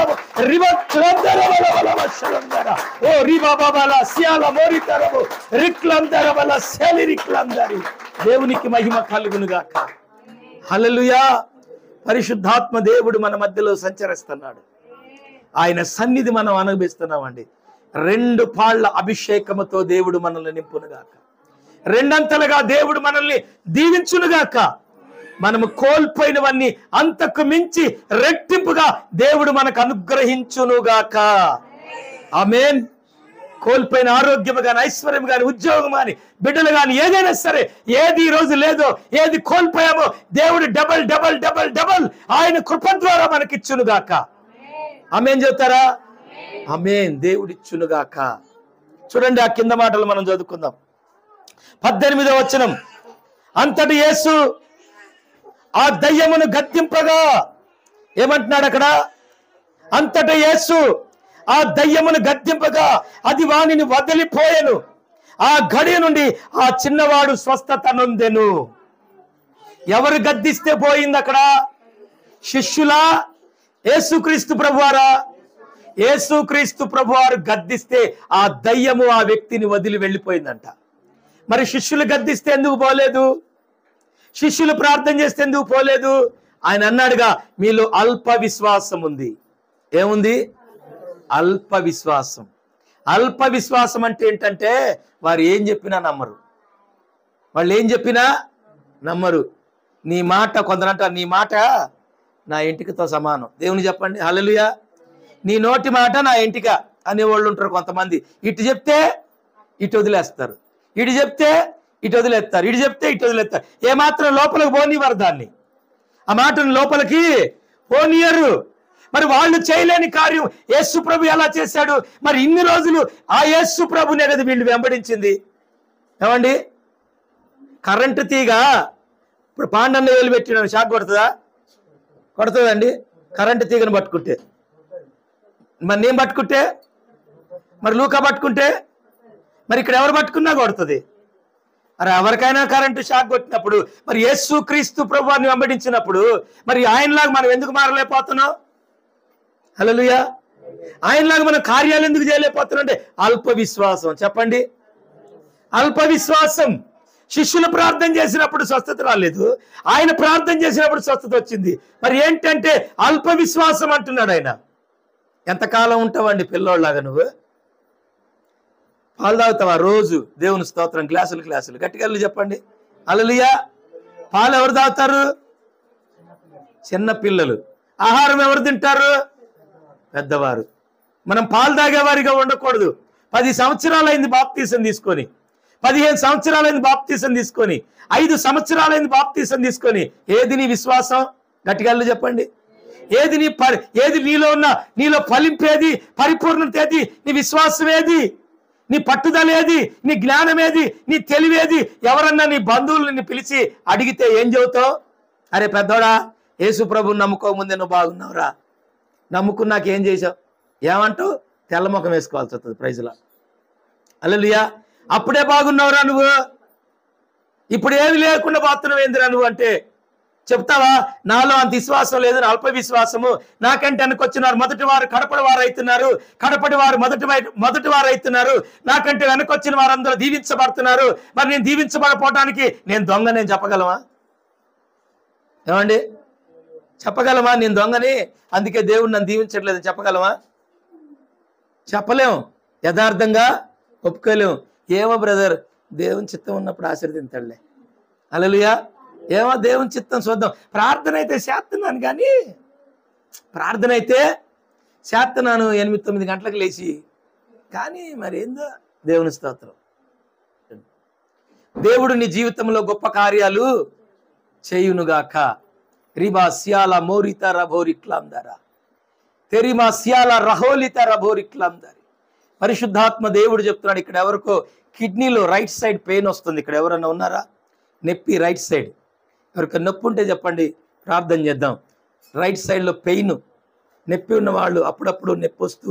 రిబ తురందర బల బల బాస్యలందర ఓ రిబా బల సియాల మోరితా రబు రిక్లందర బల సెలి రిక్లందరి. దేవునికి మహిమ కలుగును గాక. హల్లెలూయా. పరిశుద్ధాత్మ దేవుడు మన మధ్యలో సంచరిస్తున్నాడు. ఆయన సన్నిధి మనం అనుభవిస్తున్నామండి. 2 పాళ్ళ అభిషేకముతో దేవుడు మనల్ని నింపునుగాక. 2 అంతలుగా దేవుడు మనల్ని దీవించునుగాక. మనము కోల్పోయినవన్నీ అంతకు మించి రెట్టింపుగా దేవుడు మనకు అనుగ్రహించునుగాక. ఆమేన్. కోల్పోయిన ఆరోగ్యం కానీ, ఐశ్వర్యం కానీ, ఉద్యోగం కానీ, బిడ్డలు కానీ, ఏదైనా సరే, ఏది ఈ రోజు లేదో, ఏది కోల్పోయామో దేవుడు డబల్ డబల్ డబల్ డబల్ ఆయన కృప ద్వారా మనకిచ్చునుగాక. ఆమేన్ చెప్తారా? ఆమేన్. దేవుడిచ్చునుగాక. చూడండి, ఆ కింద మాటలు మనం చదువుకుందాం. 18వ వచనం. అంతటి యేసు ఆ దయ్యమును గద్దింపగా, ఏమంటున్నాడు అక్కడ? అంతటి యేసు ఆ దయ్యమును గద్దింపగా అది వానిని వదిలిపోయెను. ఆ గడియ నుండి ఆ చిన్నవాడు స్వస్థత నొందెను. ఎవరు గద్దిస్తే పోయింది అక్కడ? శిష్యులా? యేసుక్రీస్తు ప్రభువారా? యేసుక్రీస్తు ప్రభువారు గద్దిస్తే ఆ దయ్యము ఆ వ్యక్తిని వదిలి వెళ్ళిపోయిందంట. మరి శిష్యులు గద్దిస్తే ఎందుకు పోలేదు? శిష్యులు ప్రార్థన చేస్తే ఎందుకు పోలేదు? ఆయన అన్నాడుగా, మీలో అల్ప విశ్వాసం ఉంది. ఏముంది? అల్ప విశ్వాసం. అల్ప విశ్వాసం అంటే ఏంటంటే వారు ఏం చెప్పినా నమ్మరు. వాళ్ళు ఏం చెప్పినా నమ్మరు. నీ మాట, కొందరంటారు నీ మాట నా ఇంటికతో సమానం. దేవుని చెప్పండి హల్లెలూయా. నీ నోటి మాట నా ఇంటిక అనేవాళ్ళు ఉంటారు కొంతమంది. ఇటు చెప్తే ఇటు వదిలేస్తారు, ఇటు చెప్తే ఇటు వదిలేస్తారు, ఇటు చెప్తే ఇటు వదిలేస్తారు. ఏమాత్రం లోపలికి పోనివ్వరు దాన్ని. ఆ మాటను లోపలికి పోనీయరు. మరి వాళ్ళు చేయలేని కార్యం యేసు ప్రభు ఎలా చేశాడు? మరి ఇన్ని రోజులు ఆ యేసు ప్రభునే కదా వీళ్ళు వెంబడించింది. ఏమండి, కరెంటు తీగ ఇప్పుడు పాండన్న వేలు పెట్టిన షాక్ కొడుతుందా? కొడుతుందండి. కరెంటు తీగను పట్టుకుంటే. మరి నేను పట్టుకుంటే, మరి లూకా పట్టుకుంటే, మరి ఇక్కడ ఎవరు పట్టుకున్నా కొడుతుంది. మరి ఎవరికైనా కరెంటు షాక్ కొట్టినప్పుడు, మరి యేసు క్రీస్తు ప్రభువాన్ని వెంబడించినప్పుడు మరి ఆయనలాగా మనం ఎందుకు మారలేకపోతున్నాం? హల్లెలూయా. ఆయనలాగా మనం కార్యాలు ఎందుకు చేయలేకపోతున్నాం అంటే అల్ప విశ్వాసం. చెప్పండి, అల్ప విశ్వాసం. శిష్యులు ప్రార్థన చేసినప్పుడు స్వస్థత రాలేదు, ఆయన ప్రార్థన చేసినప్పుడు స్వస్థత వచ్చింది. మరి ఏంటంటే అల్ప విశ్వాసం అంటున్నాడు ఆయన. ఎంతకాలం ఉంటావండి పిల్లోళ్ళలాగా? నువ్వు పాలు తాగుతావా రోజు? దేవుని స్తోత్రం. గ్లాసులు గ్లాసులు గట్టిగా చెప్పండి హల్లెలూయా. పాలు ఎవరు తాగుతారు? చిన్న పిల్లలు. ఆహారం ఎవరు తింటారు? పెద్దవారు. మనం పాలు తాగేవారిగా ఉండకూడదు. 10 సంవత్సరాలైంది బాప్తీసం తీసుకొని, 15 సంవత్సరాలైంది బాప్తీసం తీసుకొని, 5 సంవత్సరాలైంది బాప్తీసం తీసుకొని. ఏది నీ విశ్వాసం? గట్టిగా చెప్పండి. ఏది నీలో ఉన్న, నీలో ఫలింపేది, పరిపూర్ణత ఏది? నీ విశ్వాసం ఏది? నీ పట్టుదల ఏది? నీ జ్ఞానం ఏది? నీ తెలివేది? ఎవరన్నా నీ బంధువులు పిలిచి అడిగితే ఏం చెబుతావు? అరే పెద్దోడా, యేసు ప్రభుని నమ్ముకోముందే నువ్వు బాగున్నావురా, నమ్ముకున్నాక ఏం చేసావు ఏమంటావు? తెల్లముఖం వేసుకోవాల్సి వస్తుంది. ప్రైజ్లా హల్లెలూయా. అప్పుడే బాగున్నావురా నువ్వు, ఇప్పుడు ఏమి లేకుండా పోతున్నావు ఏందిరా నువ్వు అంటే చెప్తావా? నాలో అంత విశ్వాసం లేదు, అల్ప విశ్వాసము. నాకంటే వెనకొచ్చినారు మొదటి వారు కడపడి వారు అవుతున్నారు, కడపడి వారు మొదటి వారు అవుతున్నారు. నాకంటే వెనకొచ్చిన వారందరూ దీవించబడుతున్నారు. మరి నేను దీవించబడపోవటానికి నేను దొంగ నేను చెప్పగలవా? ఏమండి? చెప్పగలమా నేను దొంగని, అందుకే దేవుడు నన్ను దీవించట్లేదు చెప్పగలమా? చెప్పలేము. యథార్థంగా ఒప్పుకోలేము. ఏమో బ్రదర్, దేవుని చిత్తం ఉన్నప్పుడు ఆశీర్వదించాడులే. హల్లెలూయా. ఏమో దేవుని చిత్తం చూద్దాం. ప్రార్థన అయితే చేస్తున్నాను, కానీ ప్రార్థన అయితే చేస్తున్నాను 8-9 గంటలకు లేచి, కానీ మరి ఏందో దేవుని స్తోత్రం. దేవుడు నీ జీవితంలో గొప్ప కార్యాలు చేయునుగాక. రిబా సియాల మోరిత రభోరిక్లాందరా తెరిమా సియాల రహోలిత రభోరిక్లాందరి. పరిశుద్ధాత్మ దేవుడు చెప్తున్నాడు, ఇక్కడ ఎవరికో కిడ్నీలో రైట్ సైడ్ పెయిన్ వస్తుంది. ఇక్కడ ఎవరన్నా ఉన్నారా? నొప్పి రైట్ సైడ్. ఎవరికి నొప్పి ఉంటే చెప్పండి, ప్రార్థన చేద్దాం. రైట్ సైడ్లో పెయిన్, నొప్పి ఉన్న వాళ్ళు అప్పుడప్పుడు నొప్పి వస్తూ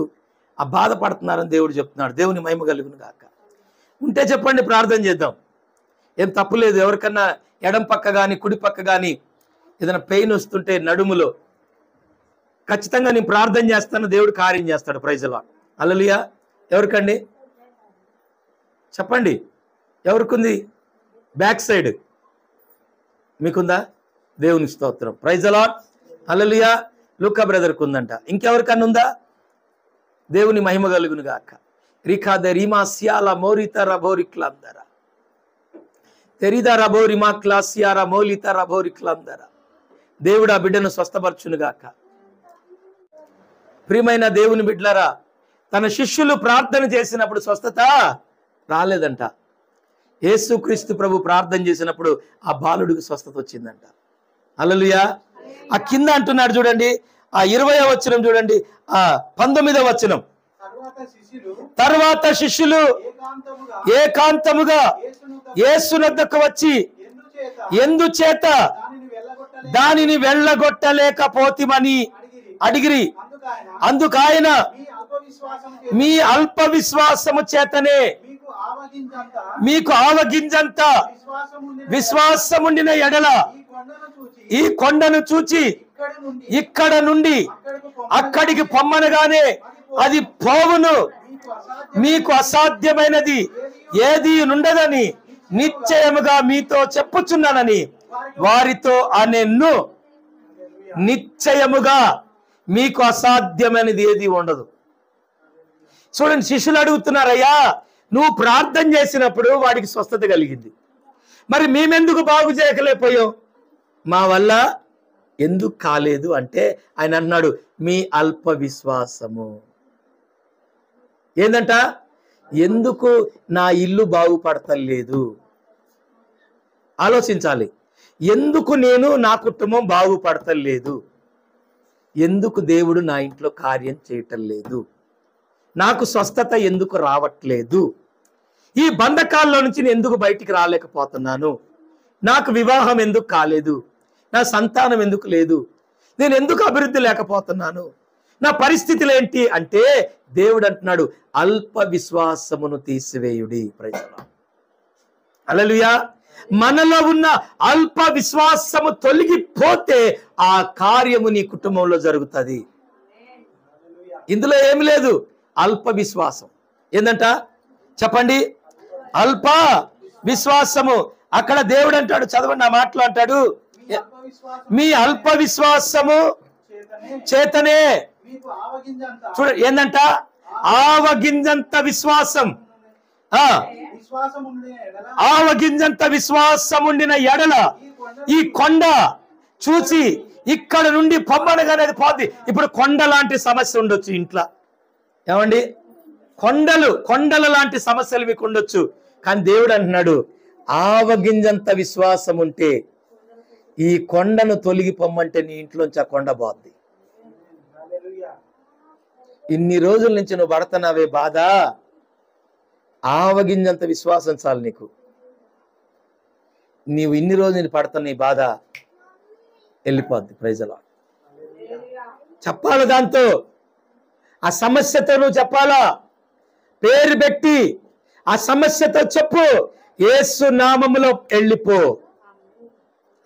ఆ బాధపడుతున్నారని దేవుడు చెప్తున్నాడు. దేవుని మహిమ కలుగును గాక. ఉంటే చెప్పండి, ప్రార్థన చేద్దాం. ఏం తప్పులేదు. ఎవరికన్నా ఎడం పక్క కానీ కుడి పక్క కానీ ఏదైనా పెయిన్ వస్తుంటే నడుములో ఖచ్చితంగా నేను ప్రార్థన చేస్తాను, దేవుడు కార్యం చేస్తాడు. Praise the lord. హల్లెలూయా. ఎవరికండి చెప్పండి, ఎవరికుంది? బ్యాక్ సైడ్ మీకుందా? దేవుని స్తోత్రం. Praise the lord. Hallelujah. Luka బ్రదర్కి ఉందంట. ఇంకెవరికన్నా ఉందా? దేవుని మహిమ కలుగును గాక. రిఖాద రీమా సియాల మోరిత రభోరిక్లాందరా తెరిదా రభోరిమా క్లాసియారా మోలిత రభోరిక్లాందరా. దేవుడు ఆ బిడ్డను స్వస్థపరచును గాక. ప్రియమైన దేవుని బిడ్డలారా, తన శిష్యులు ప్రార్థన చేసినప్పుడు స్వస్థత రాలేదంట. యేసుక్రీస్తు ప్రభు ప్రార్థన చేసినప్పుడు ఆ బాలుడికి స్వస్థత వచ్చిందంట. హల్లెలూయా. ఆ కింద అంటున్నాడు చూడండి, ఆ 20వ వచనం చూడండి, ఆ 19వ వచనం. తర్వాత శిష్యులు ఏకాంతముగా యేసునొద్దకు వచ్చి, ఎందుచేత దానిని వెళ్ళగొట్టలేకపోతిమని అడిగిరి. అందుకాయన, మీ అల్ప విశ్వాసము చేతనే మీకు ఆవగింజంత విశ్వాసముండిన ఎడల ఈ కొండను చూచి ఇక్కడ నుండి అక్కడికి పొమ్మనగానే అది పోవును. మీకు అసాధ్యమైనది ఏది నుండదని నిశ్చయముగా మీతో చెప్పుచున్నానని వారితో అనెను. నిశ్చయముగా మీకు అసాధ్యమైనది ఏది ఉండదు. చూడండి, శిష్యులు అడుగుతున్నారయ్యా, నువ్వు ప్రార్థన చేసినప్పుడు వాడికి స్వస్థత కలిగింది, మరి మేమెందుకు బాగు చేయలేకపోయాం? మా వల్ల ఎందుకు కాలేదు అంటే ఆయన అన్నాడు, మీ అల్ప విశ్వాసము. ఏందంట? ఎందుకు నా ఇల్లు బాగుపడతలేదు? ఆలోచించాలి. ఎందుకు నేను నా కుటుంబం బాగుపడతలేదు? ఎందుకు దేవుడు నా ఇంట్లో కార్యం చేయటం లేదు? నాకు స్వస్థత ఎందుకు రావట్లేదు? ఈ బంధకాల్లో నుంచి నేను ఎందుకు బయటికి రాలేకపోతున్నాను? నాకు వివాహం ఎందుకు కాలేదు? నా సంతానం ఎందుకు లేదు? నేను ఎందుకు అభివృద్ధి లేకపోతున్నాను? నా పరిస్థితులు ఏంటి అంటే దేవుడు అంటున్నాడు, అల్ప విశ్వాసమును తీసివేయుడి. Praise the lord. హల్లెలూయా. మనలో ఉన్న అల్ప విశ్వాసము తొలగిపోతే ఆ కార్యము నీ కుటుంబంలో జరుగుతుంది. ఇందులో ఏమి లేదు, అల్ప విశ్వాసం. ఏందంట చెప్పండి? అల్ప విశ్వాసము. అక్కడ దేవుడు అంటాడు, చదవండి ఆ మాటలు అంటాడు, మీ అల్ప విశ్వాసము చేతనే. చూడండి ఏందంట? ఆవగింజంత విశ్వాసం. ఆవగింజంత విశ్వాసముండిన ఎడల ఈ కొండ చూసి ఇక్కడ నుండి పొమ్మనగానే అది పోద్ది. ఇప్పుడు కొండ లాంటి సమస్య ఉండొచ్చు ఇంట్లో. ఏమండి? కొండల లాంటి సమస్యలు మీకు ఉండొచ్చు, కానీ దేవుడు అంటున్నాడు, ఆవగింజంత విశ్వాసం ఉంటే ఈ కొండను తొలగి పొమ్మంటే నీ ఇంట్లోంచి ఆ కొండ పోద్ది. ఇన్ని రోజుల నుంచి నువ్వు పడుతున్నావే బాధ, ఆవగింజంత విశ్వాసం చాలు నీకు. నీవు ఇన్ని రోజులు నేను పడుతున్న ఈ బాధ వెళ్ళిపోద్ది. Praise the lord. చెప్పాలి, దాంతో ఆ సమస్యతో నువ్వు చెప్పాలా, పేరు పెట్టి ఆ సమస్యతో చెప్పు, యేసు నామములో వెళ్ళిపో.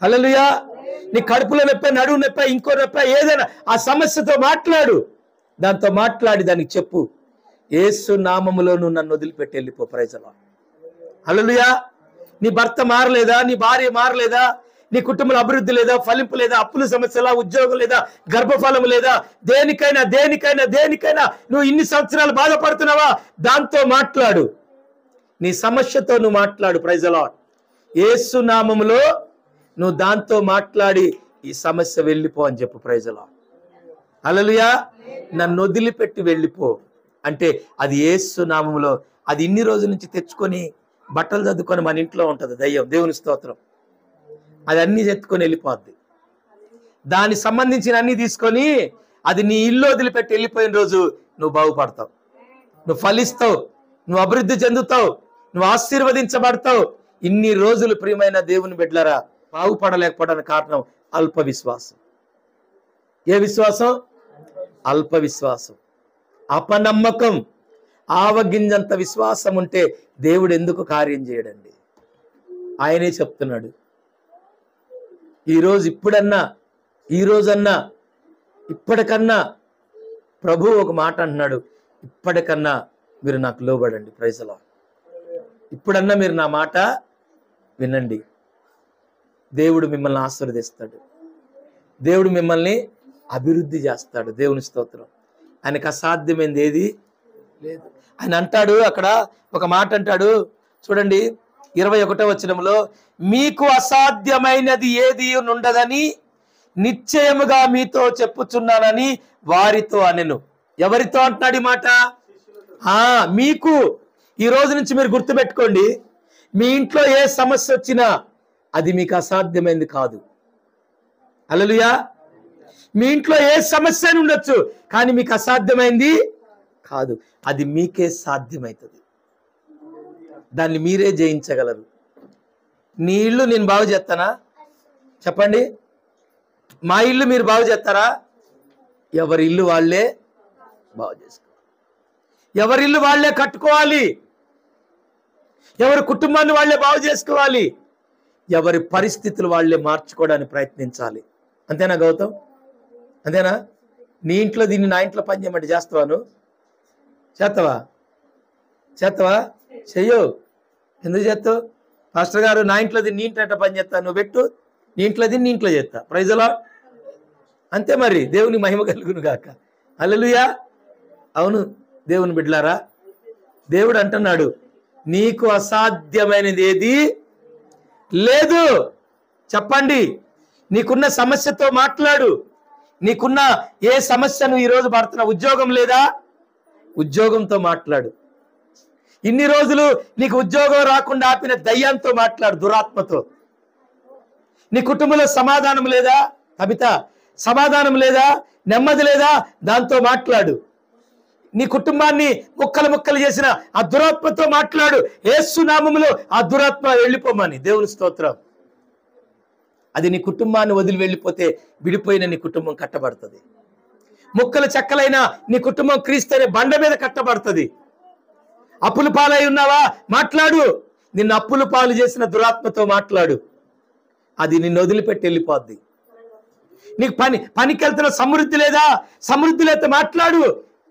హల్లెలూయా. నీ కడుపులో నొప్పి, నడువు నొప్పి, ఇంకో నొప్పి, ఏదైనా ఆ సమస్యతో మాట్లాడు. దాంతో మాట్లాడి దానికి చెప్పు, యేసు నామములో నువ్వు నన్ను వదిలిపెట్టి వెళ్ళిపో. Praise the lord. హల్లెలూయా. నీ భర్త మారలేదా? నీ భార్య మారలేదా? నీ కుటుంబంలో అభివృద్ధి లేదా, ఫలింపు లేదా, అప్పుల సమస్యలా, ఉద్యోగం లేదా, గర్భఫలం లేదా, దేనికైనా దేనికైనా దేనికైనా నువ్వు ఇన్ని సంవత్సరాలు బాధపడుతున్నావా, దాంతో మాట్లాడు. నీ సమస్యతో నువ్వు మాట్లాడు. Praise the lord. యేసు నామములో నువ్వు దాంతో మాట్లాడి ఈ సమస్య వెళ్ళిపో అని చెప్పు. Praise the lord. హల్లెలూయా. నన్ను వదిలిపెట్టి వెళ్ళిపో అంటే అది యేసు నామములో. అది ఇన్ని రోజుల నుంచి తెచ్చుకొని బట్టలు చదువుకొని మన ఇంట్లో ఉంటుంది దయ్యం. దేవుని స్తోత్రం. అది అన్ని ఎత్తుకొని వెళ్ళిపోద్ది. దానికి సంబంధించిన అన్ని తీసుకొని అది నీ ఇల్లు వదిలిపెట్టి వెళ్ళిపోయిన రోజు నువ్వు బాగుపడతావు, నువ్వు ఫలిస్తావు, నువ్వు అభివృద్ధి చెందుతావు, నువ్వు ఆశీర్వదించబడతావు. ఇన్ని రోజులు ప్రియమైన దేవుని బిడ్డలారా బాగుపడలేకపోవడానికి కారణం అల్ప విశ్వాసం. ఏ విశ్వాసం? అల్ప విశ్వాసం, అపనమ్మకం. ఆవగింజంత విశ్వాసం ఉంటే దేవుడు ఎందుకు కార్యం చేయడండి? ఆయనే చెప్తున్నాడు. ఈరోజన్నా ఇప్పటికన్నా ప్రభు ఒక మాట అంటున్నాడు, ఇప్పటికన్నా మీరు నాకు లోబడండి. Praise the lord. ఇప్పుడన్నా మీరు నా మాట వినండి. దేవుడు మిమ్మల్ని ఆశీర్వదిస్తాడు, దేవుడు మిమ్మల్ని అభివృద్ధి చేస్తాడు. దేవుని స్తోత్రం. ఆయనకు అసాధ్యమైనది ఏది లేదు. ఆయన అంటాడు, అక్కడ ఒక మాట అంటాడు చూడండి, 21వ వచనంలో, మీకు అసాధ్యమైనది ఏది ఉండదని నిశ్చయముగా మీతో చెప్పుచున్నానని వారితో అనెను. ఎవరితో అంటున్నాడు ఈ మాట? మీకు. ఈ రోజు నుంచి మీరు గుర్తుపెట్టుకోండి, మీ ఇంట్లో ఏ సమస్య వచ్చినా అది మీకు అసాధ్యమైనది కాదు. హల్లెలూయా. మీ ఇంట్లో ఏ సమస్య ఉండొచ్చు, కానీ మీకు అసాధ్యమైంది కాదు. అది మీకే సాధ్యమవుతుంది. దాన్ని మీరే జయించగలరు. నీ ఇల్లు నేను బాగు చేస్తానా? చెప్పండి. మా ఇల్లు మీరు బాగు చేస్తారా? ఎవరి ఇల్లు వాళ్ళే బాగు చేసుకోవాలి. ఎవరి ఇల్లు వాళ్ళే కట్టుకోవాలి. ఎవరి కుటుంబాన్ని వాళ్ళే బాగు చేసుకోవాలి. ఎవరి పరిస్థితులు వాళ్ళే మార్చుకోవడానికి ప్రయత్నించాలి. అంతేనా గౌతమ్? అంతేనా? నీ ఇంట్లో దీన్ని నా ఇంట్లో పని చేయమంటే చేస్తావాను? చేస్తావా? చెయ్యో. ఎందుకు చేస్తావు? పాస్టర్ గారు నా ఇంట్లో దీన్ని నీ ఇంట్లో పని చేస్తా, నువ్వు పెట్టు, నీ ఇంట్లో దీన్ని నీ ఇంట్లో చేస్తా. Praise the lord. అంతే మరి. దేవుని మహిమ కలుగును గాక. హల్లెలూయా. అవును దేవుని బిడ్డలారా, దేవుడు అంటున్నాడు, నీకు అసాధ్యమైనది ఏది లేదు. చెప్పండి. నీకున్న సమస్యతో మాట్లాడు. నీకున్న ఏ సమస్యను ఈరోజు పడుతున్నా, ఉద్యోగం లేదా, ఉద్యోగంతో మాట్లాడు. ఇన్ని రోజులు నీకు ఉద్యోగం రాకుండా ఆపిన దయ్యంతో మాట్లాడు, దురాత్మతో. నీ కుటుంబంలో సమాధానం లేదా కవిత? సమాధానం లేదా, నెమ్మది లేదా, దాంతో మాట్లాడు. నీ కుటుంబాన్ని ముక్కలు ముక్కలు చేసిన ఆ దురాత్మతో మాట్లాడు. యేసు నామములో ఆ దురాత్మ వెళ్ళిపోమని. దేవుని స్తోత్రం. అది నీ కుటుంబాన్ని వదిలి వెళ్ళిపోతే విడిపోయిన నీ కుటుంబం కట్టబడుతుంది. ముక్కలు చెక్కలైన నీ కుటుంబం క్రీస్తు అనే బండ మీద కట్టబడుతుంది. అప్పులు పాలై ఉన్నావా? మాట్లాడు. నిన్ను అప్పులు పాలు చేసిన దురాత్మతో మాట్లాడు. అది నిన్ను వదిలిపెట్టి వెళ్ళిపోద్ది. నీకు పనికి వెళ్తున్న సమృద్ధి లేదా? సమృద్ధి లేకపోతే మాట్లాడు.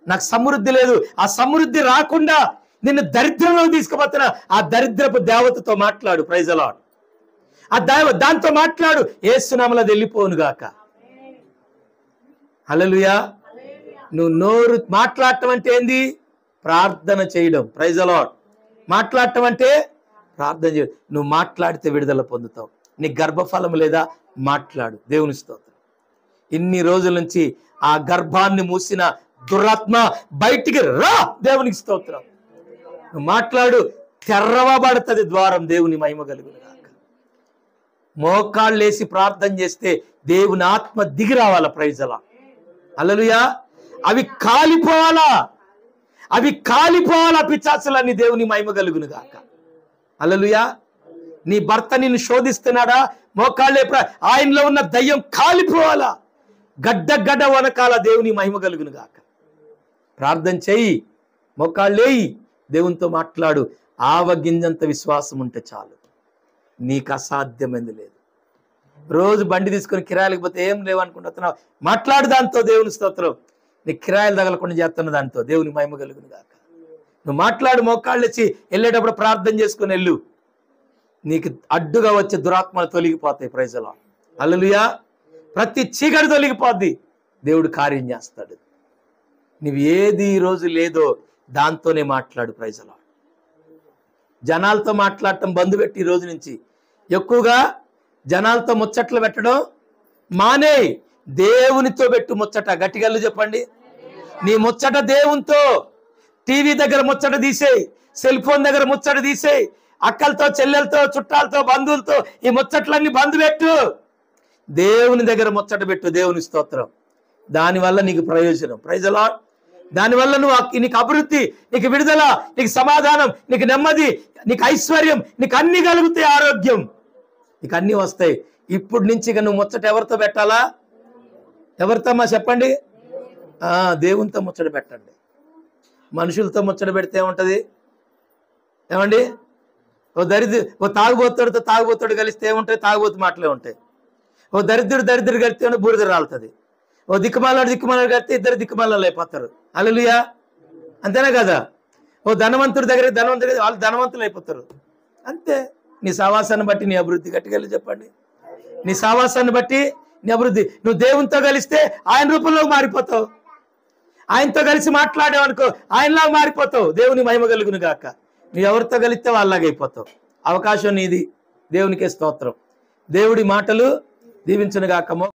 నాకు సమృద్ధి లేదు. ఆ సమృద్ధి రాకుండా నిన్ను దరిద్రంలో తీసుకుపోతున్న ఆ దరిద్రపు దేవతతో మాట్లాడు. Praise the lord. ఆ దాంతో మాట్లాడు. యేసు నామములో వెళ్ళిపోను గాక. హల్లెలూయా. నువ్వు నోరు మాట్లాడటం అంటే ఏంది? ప్రార్థన చేయడం. Praise the lord. మాట్లాడటం అంటే ప్రార్థన చేయడం. నువ్వు మాట్లాడితే విడుదల పొందుతావు. నీ గర్భఫలం లేదా? మాట్లాడు. దేవుని స్తోత్రం. ఇన్ని రోజుల నుంచి ఆ గర్భాన్ని మూసిన దురాత్మ బయటికి రా. దేవునికి స్తోత్రం. నువ్వు మాట్లాడు. తెరవబడుతుంది ద్వారం. దేవుని మహిమ కలుగును గాక. మోకాళ్ళు వేసి ప్రార్థన చేస్తే దేవుని ఆత్మ దిగి రావాలా. Praise the lord. హల్లెలూయా. అవి కాలిపోవాలా. పిశాచులన్నీ. దేవుని మహిమ కలుగును గాక. హల్లెలూయా. నీ భర్త నిన్ను శోధిస్తున్నాడా? మోకాళ్ళే ఆయనలో ఉన్న దయ్యం కాలిపోవాలా. గడ్డ వనకాల. దేవుని మహిమ కలుగును గాక. ప్రార్థన చెయ్యి. మోకాళ్ళేయి. దేవునితో మాట్లాడు. ఆవగింజంత విశ్వాసం ఉంటే చాలు. నీకు అసాధ్యమైంది లేదు. రోజు బండి తీసుకొని కిరాయిలకు పోతే ఏం లేవనుకుంటున్నావు, మాట్లాడు దాంతో. దేవుని స్తోత్రం. నీ కిరాయిలు తగలకుండా చేస్తున్న దాంతో. దేవుని మహిమ కలుగును గాక. నువ్వు మాట్లాడు. మోకాళ్ళు వచ్చి వెళ్ళేటప్పుడు ప్రార్థన చేసుకుని వెళ్ళు. నీకు అడ్డుగా వచ్చే దురాత్మలు తొలగిపోతాయి. Praise the lord. హల్లెలూయా. ప్రతి చీకటి తొలగిపోద్ది. దేవుడు కార్యం చేస్తాడు. నువ్వు ఏది ఈరోజు లేదో దాంతోనే మాట్లాడు. Praise the lord. జనాలతో మాట్లాడటం బంధు పెట్టి ఈ రోజు నుంచి ఎక్కువగా జనాలతో ముచ్చట్లు పెట్టడం మానే. దేవునితో పెట్టు ముచ్చట. గట్టిగల్లు చెప్పండి. నీ ముచ్చట దేవునితో. టీవీ దగ్గర ముచ్చట తీసేయి, సెల్ ఫోన్ దగ్గర ముచ్చట తీసేయి, అక్కలతో చెల్లెలతో చుట్టాలతో బంధువులతో ఈ ముచ్చట్లన్నీ బంధు పెట్టు. దేవుని దగ్గర ముచ్చట పెట్టు. దేవుని స్తోత్రం. దానివల్ల నీకు ప్రయోజనం. Praise the lord. దానివల్ల నీకు అభివృద్ధి, నీకు విడుదల, నీకు సమాధానం, నీకు నెమ్మది, నీకు ఐశ్వర్యం, నీకు అన్ని కలుగుతాయి. ఆరోగ్యం, నీకు అన్ని వస్తాయి. ఇప్పుడు నుంచి ఇక నువ్వు ముచ్చట ఎవరితో పెట్టాలా? ఎవరితో అమ్మా చెప్పండి? దేవునితో ముచ్చట పెట్టండి. మనుషులతో ముచ్చట పెడితే ఏముంటుంది? ఏమండి? ఓ తాగుబోతుడితో తాగుబోతుడు కలిస్తే ఏముంటాయి? తాగుబోతు మాటలే ఉంటాయి. ఓ దరిద్రుడు కలిస్తే బూడిద రాలుతుంది. ఓ దిక్కుమాలాడు కలిస్తే ఇద్దరు దిక్కుమాలలో అయిపోతారు. హల్లెలూయా. అంతేనా కదా? ఓ ధనవంతుడి దగ్గర వాళ్ళు ధనవంతులు అయిపోతారు. అంతే. నీ సావాసాన్ని బట్టి నీ అభివృద్ధి. గట్టిగా చెప్పండి. నీ సావాసాన్ని బట్టి నీ అభివృద్ధి. నువ్వు దేవునితో కలిస్తే ఆయన రూపంలోకి మారిపోతావు. ఆయనతో కలిసి మాట్లాడేవనుకో ఆయనలాగా మారిపోతావు. దేవుని మహిమ కలుగును గాక. నువ్వు ఎవరితో కలిస్తే వాళ్ళలాగా అయిపోతావు. అవకాశం నీది. దేవునికే స్తోత్రం. దేవుడి మాటలు దీవించును గాక.